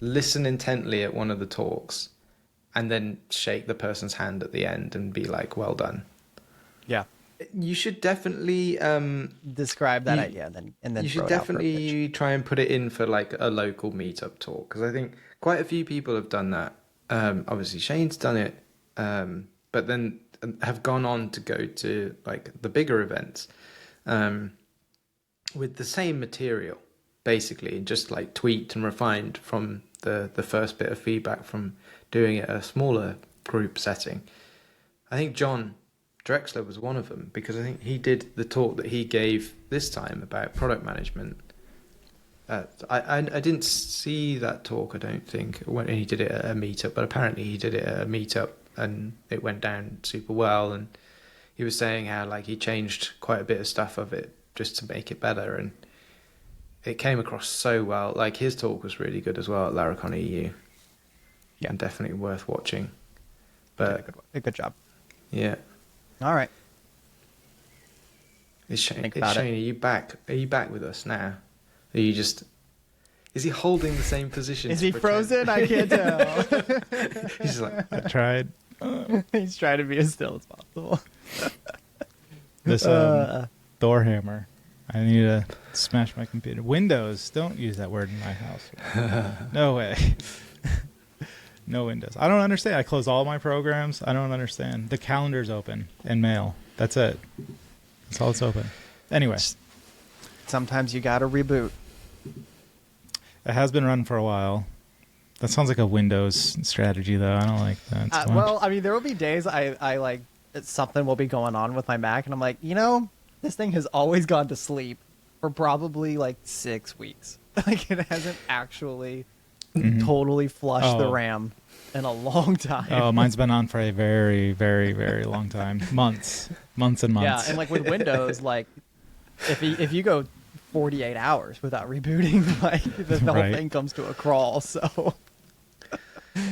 listen intently at one of the talks, and then shake the person's hand at the end and be like, well done. Yeah. You should definitely describe that idea, and then you should throw it out for a definitely pitch. try and put it in for like a local meetup talk, because I think quite a few people have done that. Obviously Shane's done it, but then have gone on to go to like the bigger events with the same material, basically, just like tweaked and refined from the first bit of feedback from doing it at a smaller group setting. I think John Drexler was one of them, because I think he did the talk that he gave this time about product management. I didn't see that talk, I don't think, when he did it at a meetup, but apparently he did it at a meetup and it went down super well. And he was saying how like he changed quite a bit of stuff of it just to make it better, and it came across so well. Like his talk was really good as well at Laracon EU. Yeah, and definitely worth watching. But a good job. Yeah. All right. Shane, are you back? Are you back with us now? Are you just? Is he holding the same position? Is he frozen? I can't tell. He's just like, I tried. He's trying to be as still as possible. This Thor hammer. I need to smash my computer. Windows. Don't use that word in my house. No way. No Windows. I don't understand. I close all my programs. I don't understand. The calendar's open and mail. That's it. That's all it's open. Anyway. Sometimes you gotta reboot. It has been running for a while. That sounds like a Windows strategy, though. I don't like that. Well, I mean, there will be days I like something will be going on with my Mac, and I'm like, you know, this thing has always gone to sleep for probably like 6 weeks. Like it hasn't actually totally flushed the RAM in a long time. Oh, mine's been on for a very, very, very long time. Months and months. Yeah, and like with Windows, like if you go 48 hours without rebooting, like the whole thing comes to a crawl. So,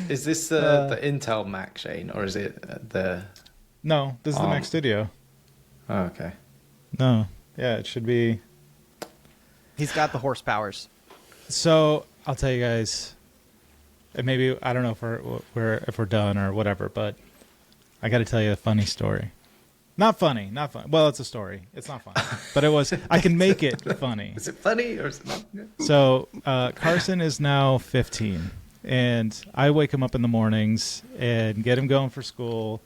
is this the Intel Mac, Shane, or is it the? No, this is the Mac Studio. Oh, okay. No, yeah, it should be. He's got the horsepowers. So I'll tell you guys. And maybe I don't know if we're done or whatever, but I got to tell you a funny story. Not funny. Well, it's a story. It's not funny, but it was. I can make it funny. Is it funny or is it not? So Carson is now 15, and I wake him up in the mornings and get him going for school,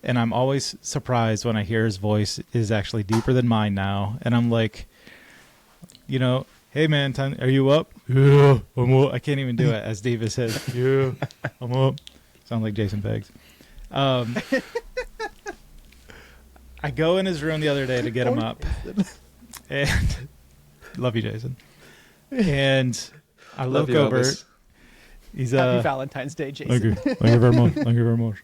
and I'm always surprised when I hear his voice is actually deeper than mine now, and I'm like, you know, hey man, are you up? Yeah, I'm up. I can't even do it as deep as his. Yeah, I'm up. Sound like Jason Beggs. I go in his room the other day to get him up, and love you, Jason. And I look over. He's Happy Valentine's Day, Jason. Thank you very much. Thank you very much.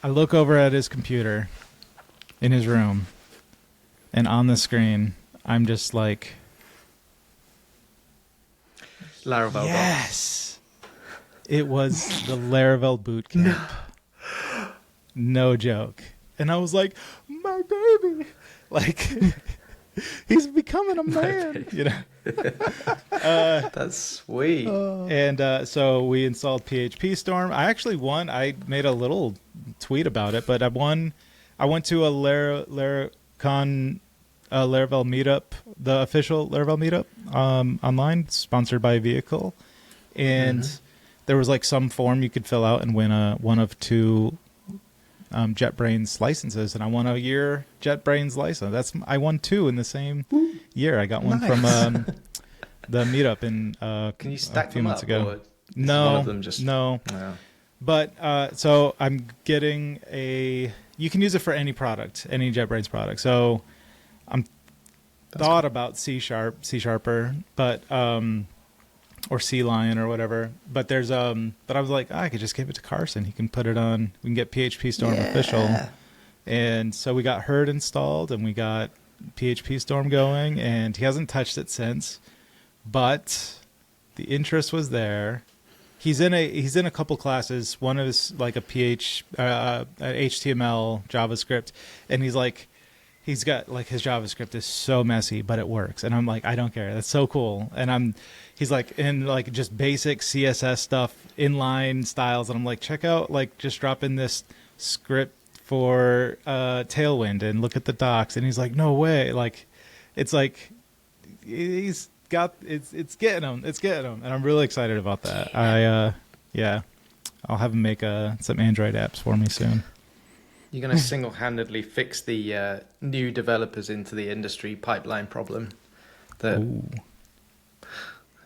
I look over at his computer in his room, and on the screen, I'm just like, Laravel. Yes, it was the Laravel boot camp. No joke. And I was like, my baby. Like, he's becoming a man. You know? That's sweet. And so we installed PHP Storm. I actually won. I made a little tweet about it, but I won. I went to a Laracon Laravel meetup, the official Laravel meetup online, sponsored by Vehicle. And there was like some form you could fill out and win one of two JetBrains licenses, and I won a year JetBrains license. I won two in the same year. I got one from the meetup in Can you stack a few them months up, ago. or is No, one of them just no. Wow. But so I'm getting you can use it for any product, any JetBrains product. So I'm thought about C Sharper, but or Sea Lion or whatever. But there's but I was like, I could just give it to Carson. He can put it on. We can get PHP Storm official. And so we got Herd installed and we got PHP Storm going, and he hasn't touched it since. But the interest was there. He's in a couple classes. One is like a HTML JavaScript, and he's got like his JavaScript is so messy, but it works. And I'm like, I don't care. That's so cool. And he's like in like just basic CSS stuff, inline styles, and I'm like, check out, like just drop in this script for Tailwind and look at the docs. And he's like, no way. Like, it's like he's got it's getting him, and I'm really excited about that. I'll have him make some Android apps for me soon. You're going to single-handedly fix the new developers into the industry pipeline problem. Ooh.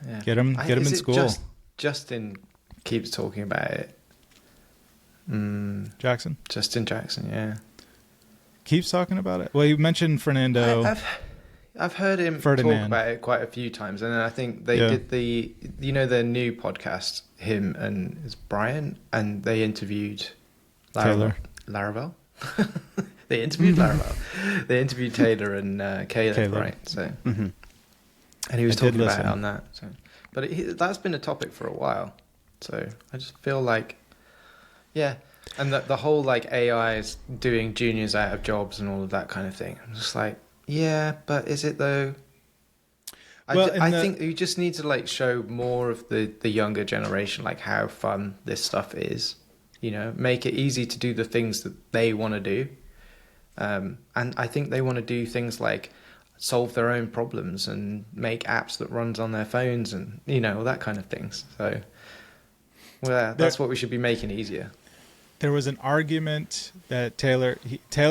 Yeah. Get him in school. Justin keeps talking about it. Jackson? Justin Jackson, yeah. Keeps talking about it? Well, you mentioned Fernando. I've heard him talk about it quite a few times, and I think they did the new podcast, him and it's Brian, and they interviewed Laravel. They interviewed Laravel. They interviewed Taylor and Caleb, right? So, and he was talking about it on that. So, but that's been a topic for a while. So I just feel like, and the whole like AI is doing juniors out of jobs and all of that kind of thing. I'm just like, yeah, but is it though? I think you just need to like show more of the younger generation like how fun this stuff is. You know, make it easy to do the things that they want to do. And I think they want to do things like solve their own problems and make apps that runs on their phones and, all that kind of things. So, that's what we should be making easier. There was an argument that Taylor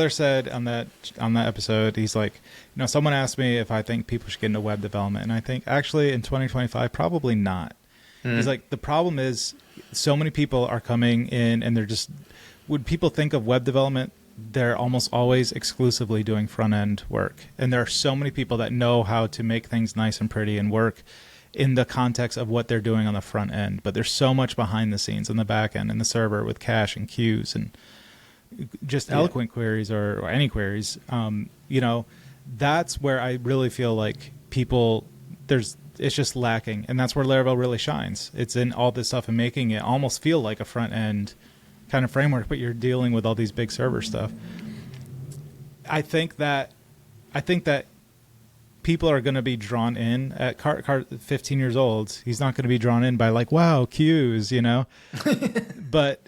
said on that episode. He's like, someone asked me if I think people should get into web development, and I think actually in 2025 probably not. He's like, the problem is so many people are coming in and they're just, when people think of web development, they're almost always exclusively doing front end work, and there are so many people that know how to make things nice and pretty and work in the context of what they're doing on the front end, but there's so much behind the scenes in the back end in the server with cache and queues and just eloquent queries or any queries. That's where I really feel like it's just lacking, and that's where Laravel really shines. It's in all this stuff and making it almost feel like a front end kind of framework, but you're dealing with all these big server stuff. I think that people are going to be drawn in at 15 years old. He's not going to be drawn in by like, wow, queues, but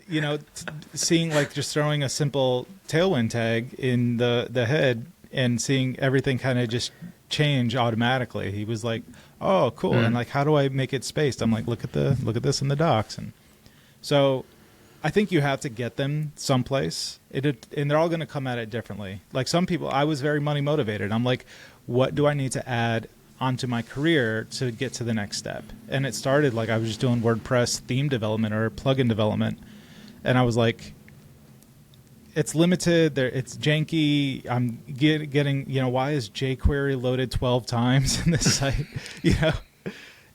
seeing like just throwing a simple Tailwind tag in the head and seeing everything kind of just change automatically. He was like, oh, cool. And like, how do I make it spaced? I'm like, look at this in the docs. And so I think you have to get them someplace, and they're all going to come at it differently. Like some people, I was very money motivated. I'm like, what do I need to add onto my career to get to the next step? And it started like I was just doing WordPress theme development or plugin development. And I was like, it's limited. It's janky. I'm getting, why is jQuery loaded 12 times in this site?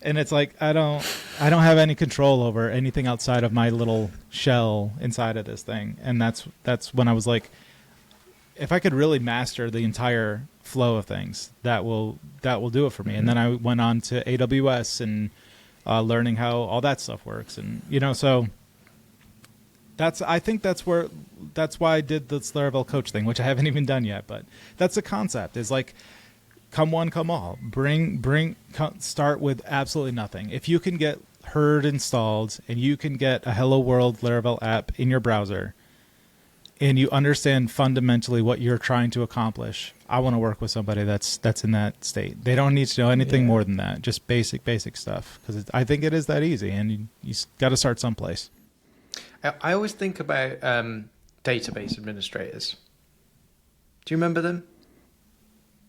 And it's like, I don't have any control over anything outside of my little shell inside of this thing. And that's when I was like, if I could really master the entire flow of things, that will do it for me. And then I went on to AWS and learning how all that stuff works. And, so I think that's why I did this Laravel coach thing, which I haven't even done yet, but that's the concept, is like come one, come all. Start with absolutely nothing. If you can get Herd installed and you can get a Hello World Laravel app in your browser and you understand fundamentally what you're trying to accomplish, I want to work with somebody that's in that state. They don't need to know anything more than that, just basic stuff, because I think it is that easy, and you got to start someplace. I always think about database administrators. Do you remember them?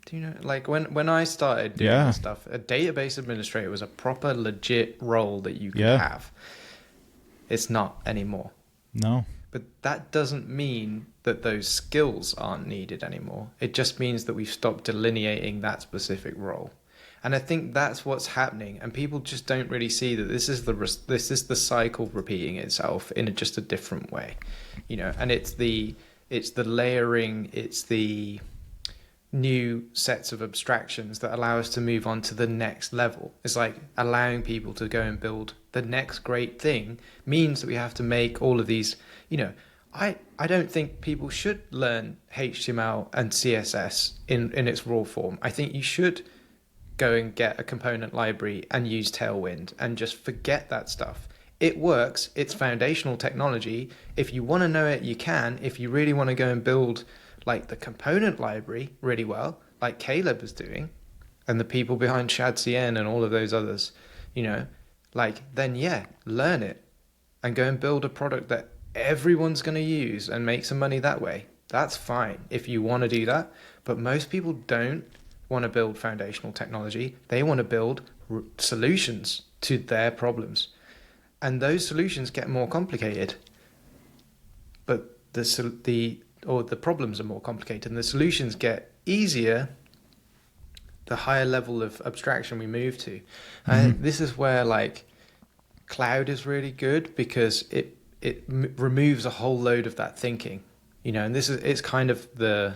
Do you know, like when I started doing this stuff, a database administrator was a proper legit role that you could have. It's not anymore. No. But that doesn't mean that those skills aren't needed anymore. It just means that we've stopped delineating that specific role. And I think that's what's happening, and people just don't really see that this is the cycle repeating itself in just a different way, you know. And it's the layering, it's the new sets of abstractions that allow us to move on to the next level. It's like allowing people to go and build the next great thing means that we have to make all of these, you know. I don't think people should learn HTML and CSS in its raw form. I think you should go and get a component library and use Tailwind and just forget that stuff. It works. It's foundational technology. If you want to know it, you can. If you really want to go and build like the component library really well, like Caleb is doing, and the people behind ShadCN and all of those others, you know, like, then yeah, learn it and go and build a product that everyone's going to use and make some money that way. That's fine if you want to do that. But most people don't want to build foundational technology. They want to build solutions to their problems. And those solutions get more complicated. But the problems are more complicated, and the solutions get easier the higher level of abstraction we move to. And this is where like cloud is really good, because it removes a whole load of that thinking, you know. And it's kind of the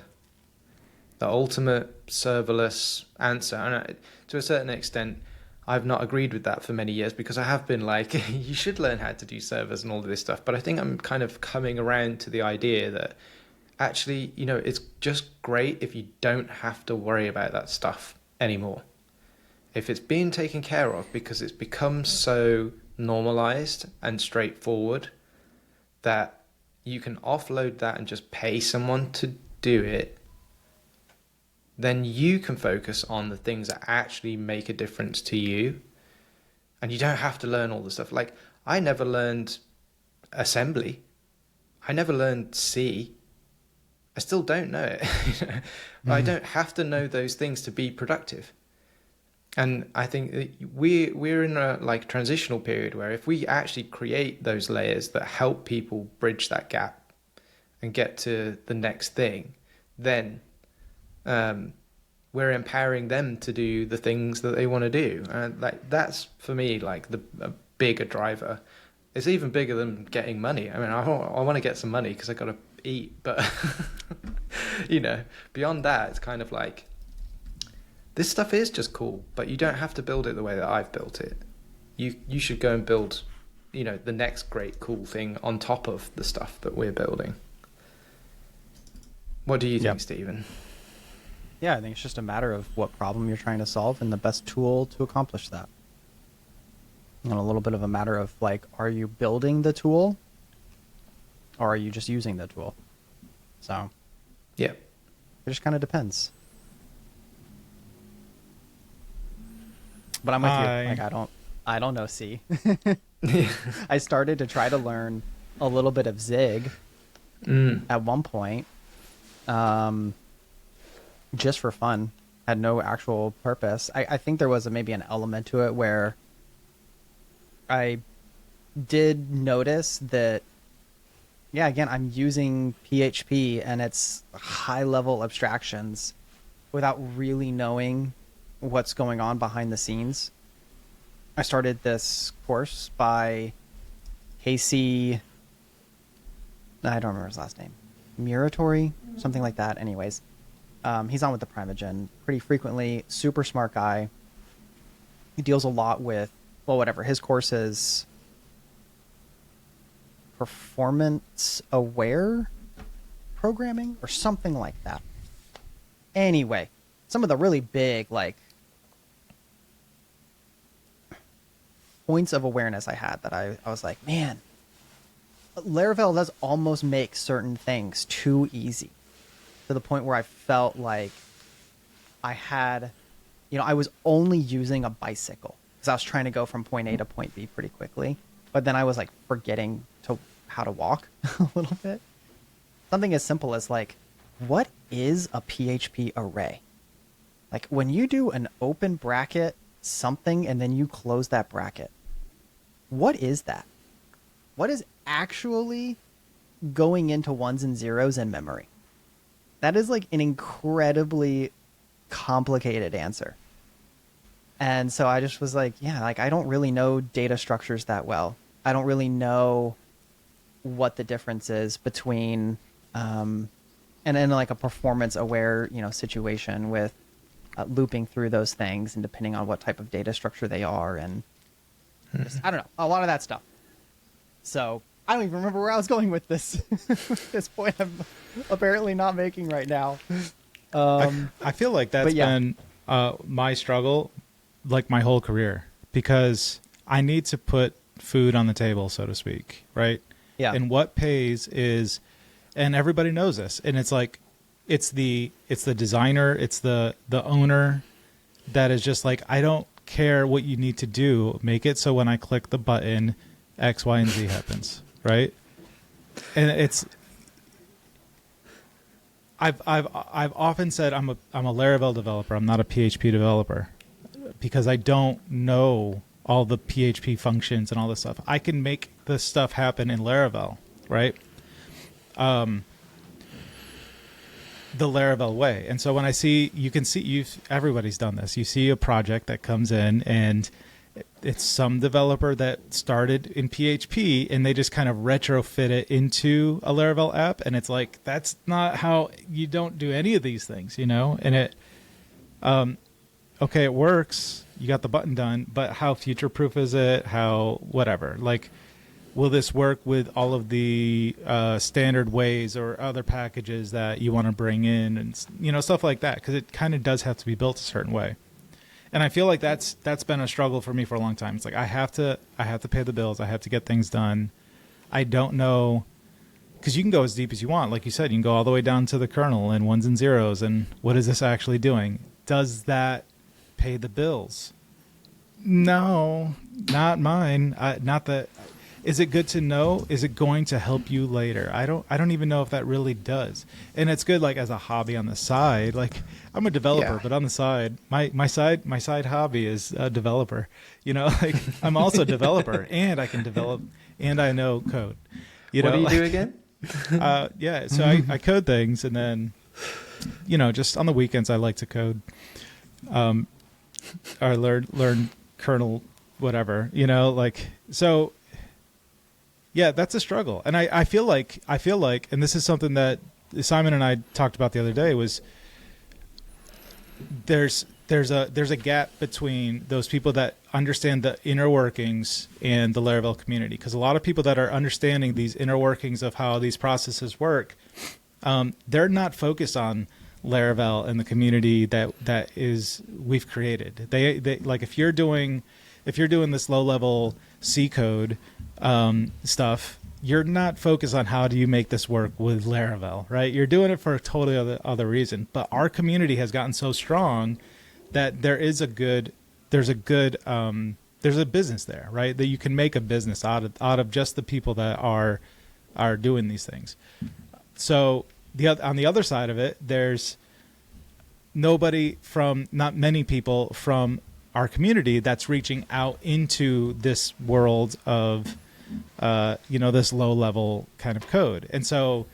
ultimate serverless answer. And to a certain extent, I've not agreed with that for many years, because I have been like, you should learn how to do servers and all of this stuff. But I think I'm kind of coming around to the idea that actually, you know, it's just great if you don't have to worry about that stuff anymore. If it's being taken care of, because it's become so normalized and straightforward that you can offload that and just pay someone to do it, then you can focus on the things that actually make a difference to you. And you don't have to learn all the stuff. Like, I never learned assembly. I never learned C. I still don't know it. I don't have to know those things to be productive. And I think that we're in a like transitional period where if we actually create those layers that help people bridge that gap and get to the next thing, then we're empowering them to do the things that they want to do. And like, that's for me like a bigger driver. It's even bigger than getting money. I mean, I want to get some money because I got to eat, but you know, beyond that, it's kind of like, this stuff is just cool, but you don't have to build it the way that I've built it. You should go and build, you know, the next great cool thing on top of the stuff that we're building. What do you think, Stephen? Yeah, I think it's just a matter of what problem you're trying to solve and the best tool to accomplish that. And a little bit of a matter of like, are you building the tool or are you just using the tool? So yeah, it just kind of depends. But I'm with you. Like, I don't know C. I started to try to learn a little bit of Zig at one point, just for fun. Had no actual purpose. I think there was maybe an element to it where I did notice that, yeah, again, I'm using PHP and it's high-level abstractions without really knowing what's going on behind the scenes. I started this course by Casey, I don't remember his last name, Muratori, something like that. Anyways, he's on with the Primogen pretty frequently. Super smart guy. He deals a lot with, well, whatever. His course is performance aware programming or something like that. Anyway, some of the really big like points of awareness I had that I was like, man, Laravel does almost make certain things too easy, to the point where I felt like I had, I was only using a bicycle because I was trying to go from point A to point B pretty quickly. But then I was like forgetting how to walk a little bit. Something as simple as like, what is a PHP array? Like when you do an open bracket something and then you close that bracket, what is that? What is actually going into ones and zeros in memory? That is like an incredibly complicated answer. And so I just was like, yeah, like I don't really know data structures that well. I don't really know what the difference is between and in like a performance aware, situation with looping through those things and depending on what type of data structure they are, and just, I don't know, a lot of that stuff. So I don't even remember where I was going with this. This point I'm apparently not making right now. I feel like that's been my struggle, like my whole career, because I need to put food on the table, so to speak, right? Yeah. And what pays is, and everybody knows this, and it's like, it's the designer, it's the owner that is just like, I don't care what you need to do, make it so when I click the button, X, Y, and Z happens, right? And it's, I've often said I'm a Laravel developer. I'm not a PHP developer because I don't know all the PHP functions and all this stuff. I can make this stuff happen in Laravel, right? The Laravel way. And so when I see, everybody's done this. You see a project that comes in and it's some developer that started in PHP and they just kind of retrofit it into a Laravel app. And it's like, that's not how you don't do any of these things, And it, okay, it works. You got the button done, but how future-proof is it? How whatever? Like, will this work with all of the standard ways or other packages that you want to bring in, and stuff like that? Because it kind of does have to be built a certain way. And I feel like that's been a struggle for me for a long time. It's like I have to pay the bills. I have to get things done. I don't know, because you can go as deep as you want. Like you said, you can go all the way down to the kernel and ones and zeros. And what is this actually doing? Does that pay the bills? No, not mine. Not that. Is it good to know? Is it going to help you later? I don't even know if that really does. And it's good, like as a hobby on the side. Like I'm a developer, but on the side, my side hobby is a developer. Like I'm also a developer, and I can develop, and I know code. What do you do again? So I code things, and then just on the weekends I like to code, or learn kernel, whatever. So. Yeah, that's a struggle. And I feel like, and this is something that Simon and I talked about the other day, was there's a gap between those people that understand the inner workings and the Laravel community. Because a lot of people that are understanding these inner workings of how these processes work, they're not focused on Laravel and the community that is we've created. They like if you're doing this low level C code stuff, you're not focused on how do you make this work with Laravel, right? You're doing it for a totally other reason. But our community has gotten so strong that there's a business there, right? That you can make a business out of just the people that are doing these things. So on the other side of it, there's not many people from our community that's reaching out into this world of this low level kind of code. And so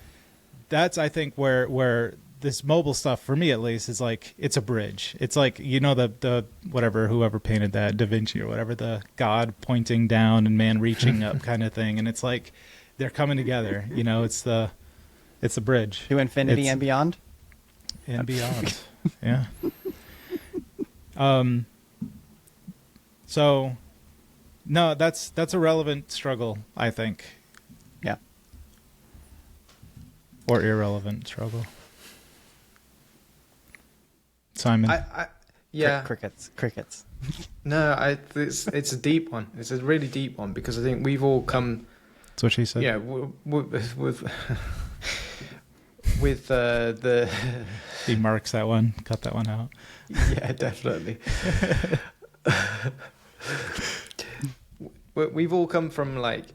that's, I think, where this mobile stuff, for me at least, is like, it's a bridge. It's like, the whoever painted that, Da Vinci or whatever, the God pointing down and man reaching up kind of thing. And it's like, they're coming together, it's the bridge. To infinity and beyond? And beyond. Yeah. So no, that's a relevant struggle, I think. Yeah. Or irrelevant struggle. Simon. Yeah. Crickets. No, it's a deep one. It's a really deep one because I think we've all come. That's what she said. Yeah, with the. He marks that one. Cut that one out. Yeah, definitely. We've all come from like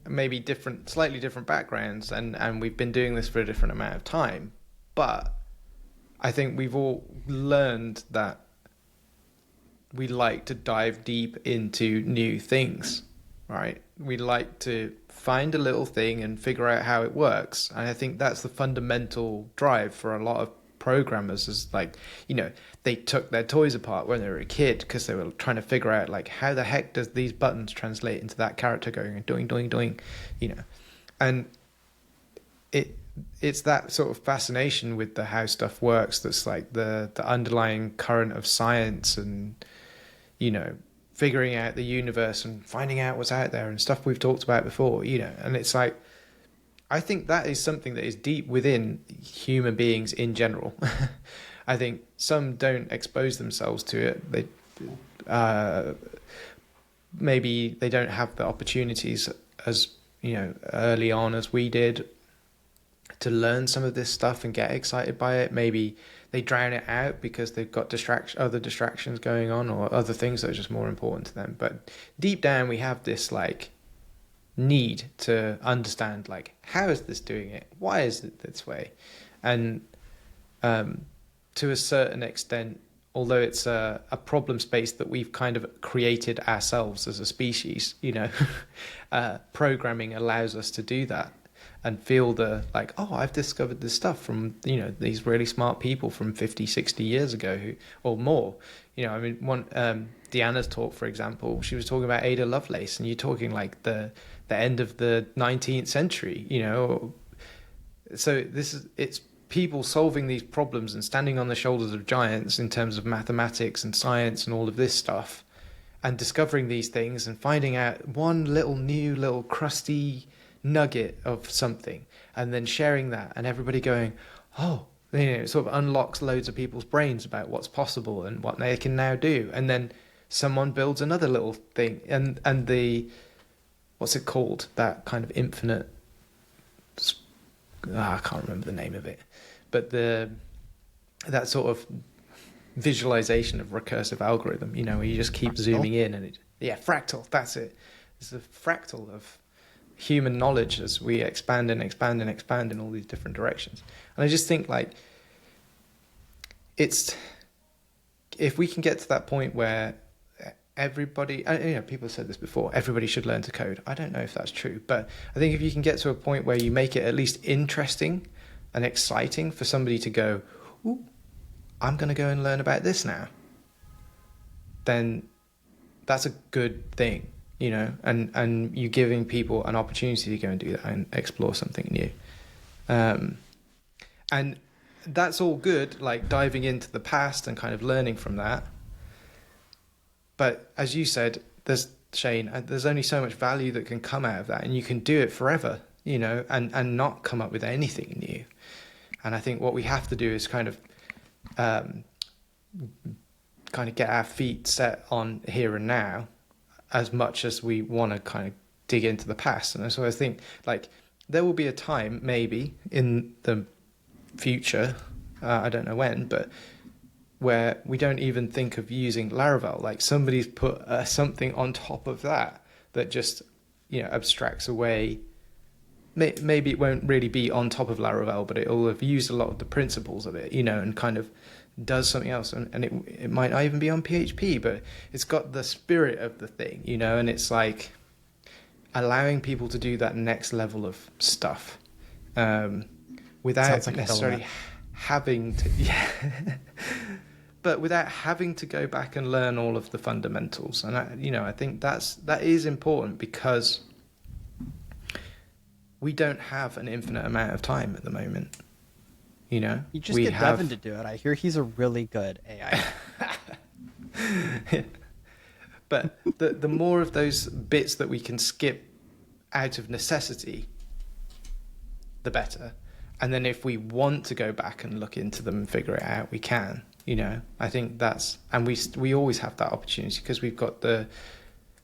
maybe slightly different backgrounds, and we've been doing this for a different amount of time. But I think we've all learned that we like to dive deep into new things, right? We like to find a little thing and figure out how it works. And I think that's the fundamental drive for a lot of programmers is like, they took their toys apart when they were a kid because they were trying to figure out like, how the heck does these buttons translate into that character going and doing, and it's that sort of fascination with the how stuff works that's like the underlying current of science and figuring out the universe and finding out what's out there and stuff we've talked about before, and it's like I think that is something that is deep within human beings in general. I think some don't expose themselves to it. They maybe they don't have the opportunities as early on as we did to learn some of this stuff and get excited by it. Maybe they drown it out because they've got other distractions going on or other things that are just more important to them. But deep down, we have this like need to understand like, how is this doing it? Why is it this way? And to a certain extent, although it's a problem space that we've kind of created ourselves as a species, programming allows us to do that and feel the like, oh, I've discovered this stuff from, these really smart people from 50, 60 years ago or more. I mean, one Deanna's talk, for example, she was talking about Ada Lovelace, and you're talking like the end of the 19th century, So it's people solving these problems and standing on the shoulders of giants in terms of mathematics and science and all of this stuff, and discovering these things and finding out one little crusty nugget of something, and then sharing that, and everybody going, oh, it sort of unlocks loads of people's brains about what's possible and what they can now do. And then someone builds another little thing, and the what's it called, that kind of infinite, I can't remember the name of it, but that sort of visualization of recursive algorithm, where you just keep Fractal? Zooming in, and fractal, that's it. It's a fractal of human knowledge as we expand and expand and expand in all these different directions. And I just think like if we can get to that point where everybody, people have said this before, everybody should learn to code. I don't know if that's true, but I think if you can get to a point where you make it at least interesting and exciting for somebody to go, ooh, I'm going to go and learn about this now, then that's a good thing. And you giving people an opportunity to go and do that and explore something new. And that's all good, like diving into the past and kind of learning from that. But as you said, Shane, there's only so much value that can come out of that, and you can do it forever, and not come up with anything new. And I think what we have to do is kind of get our feet set on here and now, as much as we want to kind of dig into the past. And so I think like there will be a time maybe in the future, I don't know when, but where we don't even think of using Laravel. Like somebody's put something on top of that just, abstracts away. Maybe it won't really be on top of Laravel, but it will have used a lot of the principles of it, and kind of does something else, and it might not even be on PHP, but it's got the spirit of the thing, and it's like allowing people to do that next level of stuff without necessarily having to, but without having to go back and learn all of the fundamentals. And I think that is important, because we don't have an infinite amount of time at the moment. You just get Devin to do it. I hear he's a really good AI. But the more of those bits that we can skip out of necessity, the better. And then if we want to go back and look into them and figure it out, we can. You know, I think that's, and we always have that opportunity because we've got the,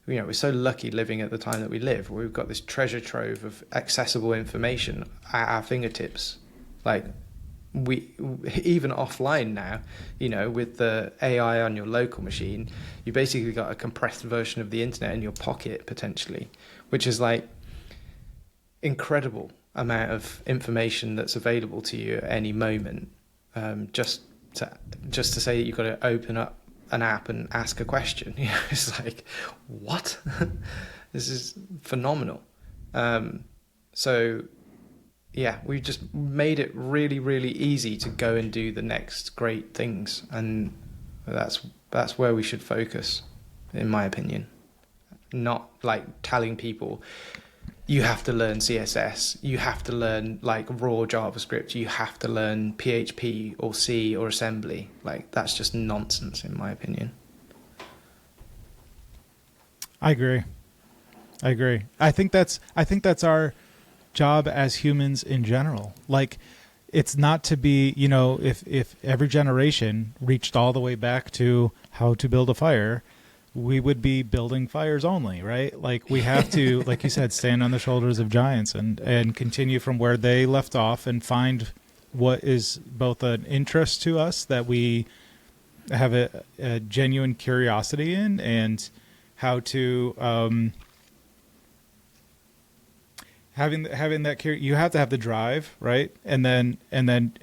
you know, we're so lucky living at the time that we live, where we've got this treasure trove of accessible information at our fingertips. Like, we even offline now, you know, with the AI on your local machine, you basically got a compressed version of the internet in your pocket potentially, which is like incredible amount of information that's available to you at any moment. Just to say that you've got to open up an app and ask a question, you know, it's like, what? This is phenomenal. So yeah, we've just made it really, really easy to go and do the next great things, and that's where we should focus, in my opinion. Not like telling people you have to learn CSS, you have to learn like raw JavaScript, you have to learn PHP or C or assembly. Like, that's just nonsense, in my opinion. I agree. I think that's our job as humans in general. Like, it's not to be, you know, if every generation reached all the way back to how to build a fire, we would be building fires only, right? Like, we have to, like you said, stand on the shoulders of giants and continue from where they left off and find what is both an interest to us that we have a genuine curiosity in, and how to having that you have to have the drive, right? And then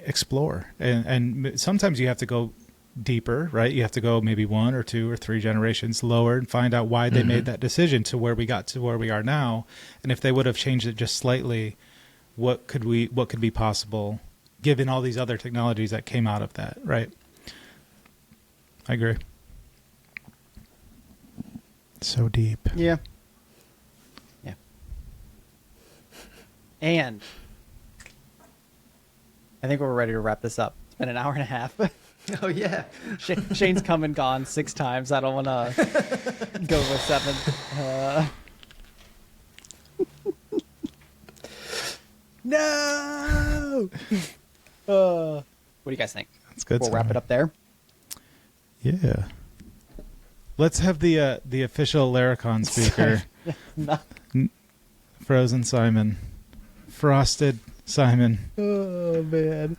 explore, and sometimes you have to go deeper, right? You have to go maybe 1 or 2 or 3 generations lower and find out why they made that decision to where we got to where we are now, and if they would have changed it just slightly, what could be possible given all these other technologies that came out of that, right? I agree. So deep. Yeah. And I think we're ready to wrap this up. It's been an hour and a half. Oh yeah. Shane's come and gone 6 times. I don't want to go with 7. No. What do you guys think? That's good. We'll wrap it up there. Yeah. Let's have the official Laracon speaker. No. Frozen Simon. Frosted Simon. Oh man.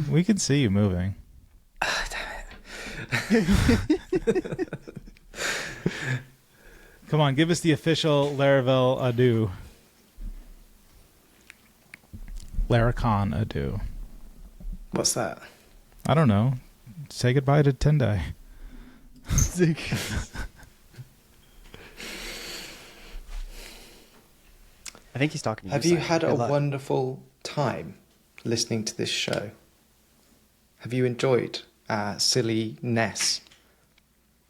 We can see you moving. Come on, give us the official Laravel adieu. Laracon adieu. What's that? I don't know. Say goodbye to Tendai. I think he's talking to Have you had a wonderful time listening to this show? Have you enjoyed our silliness?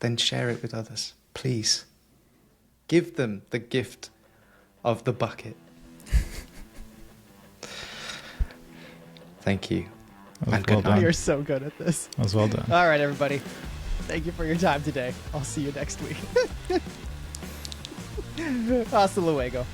Then share it with others, please. Give them the gift of the bucket. Thank you. And well good done. night. You're so good at this. That was well done. All right, everybody. Thank you for your time today. I'll see you next week. Hasta luego.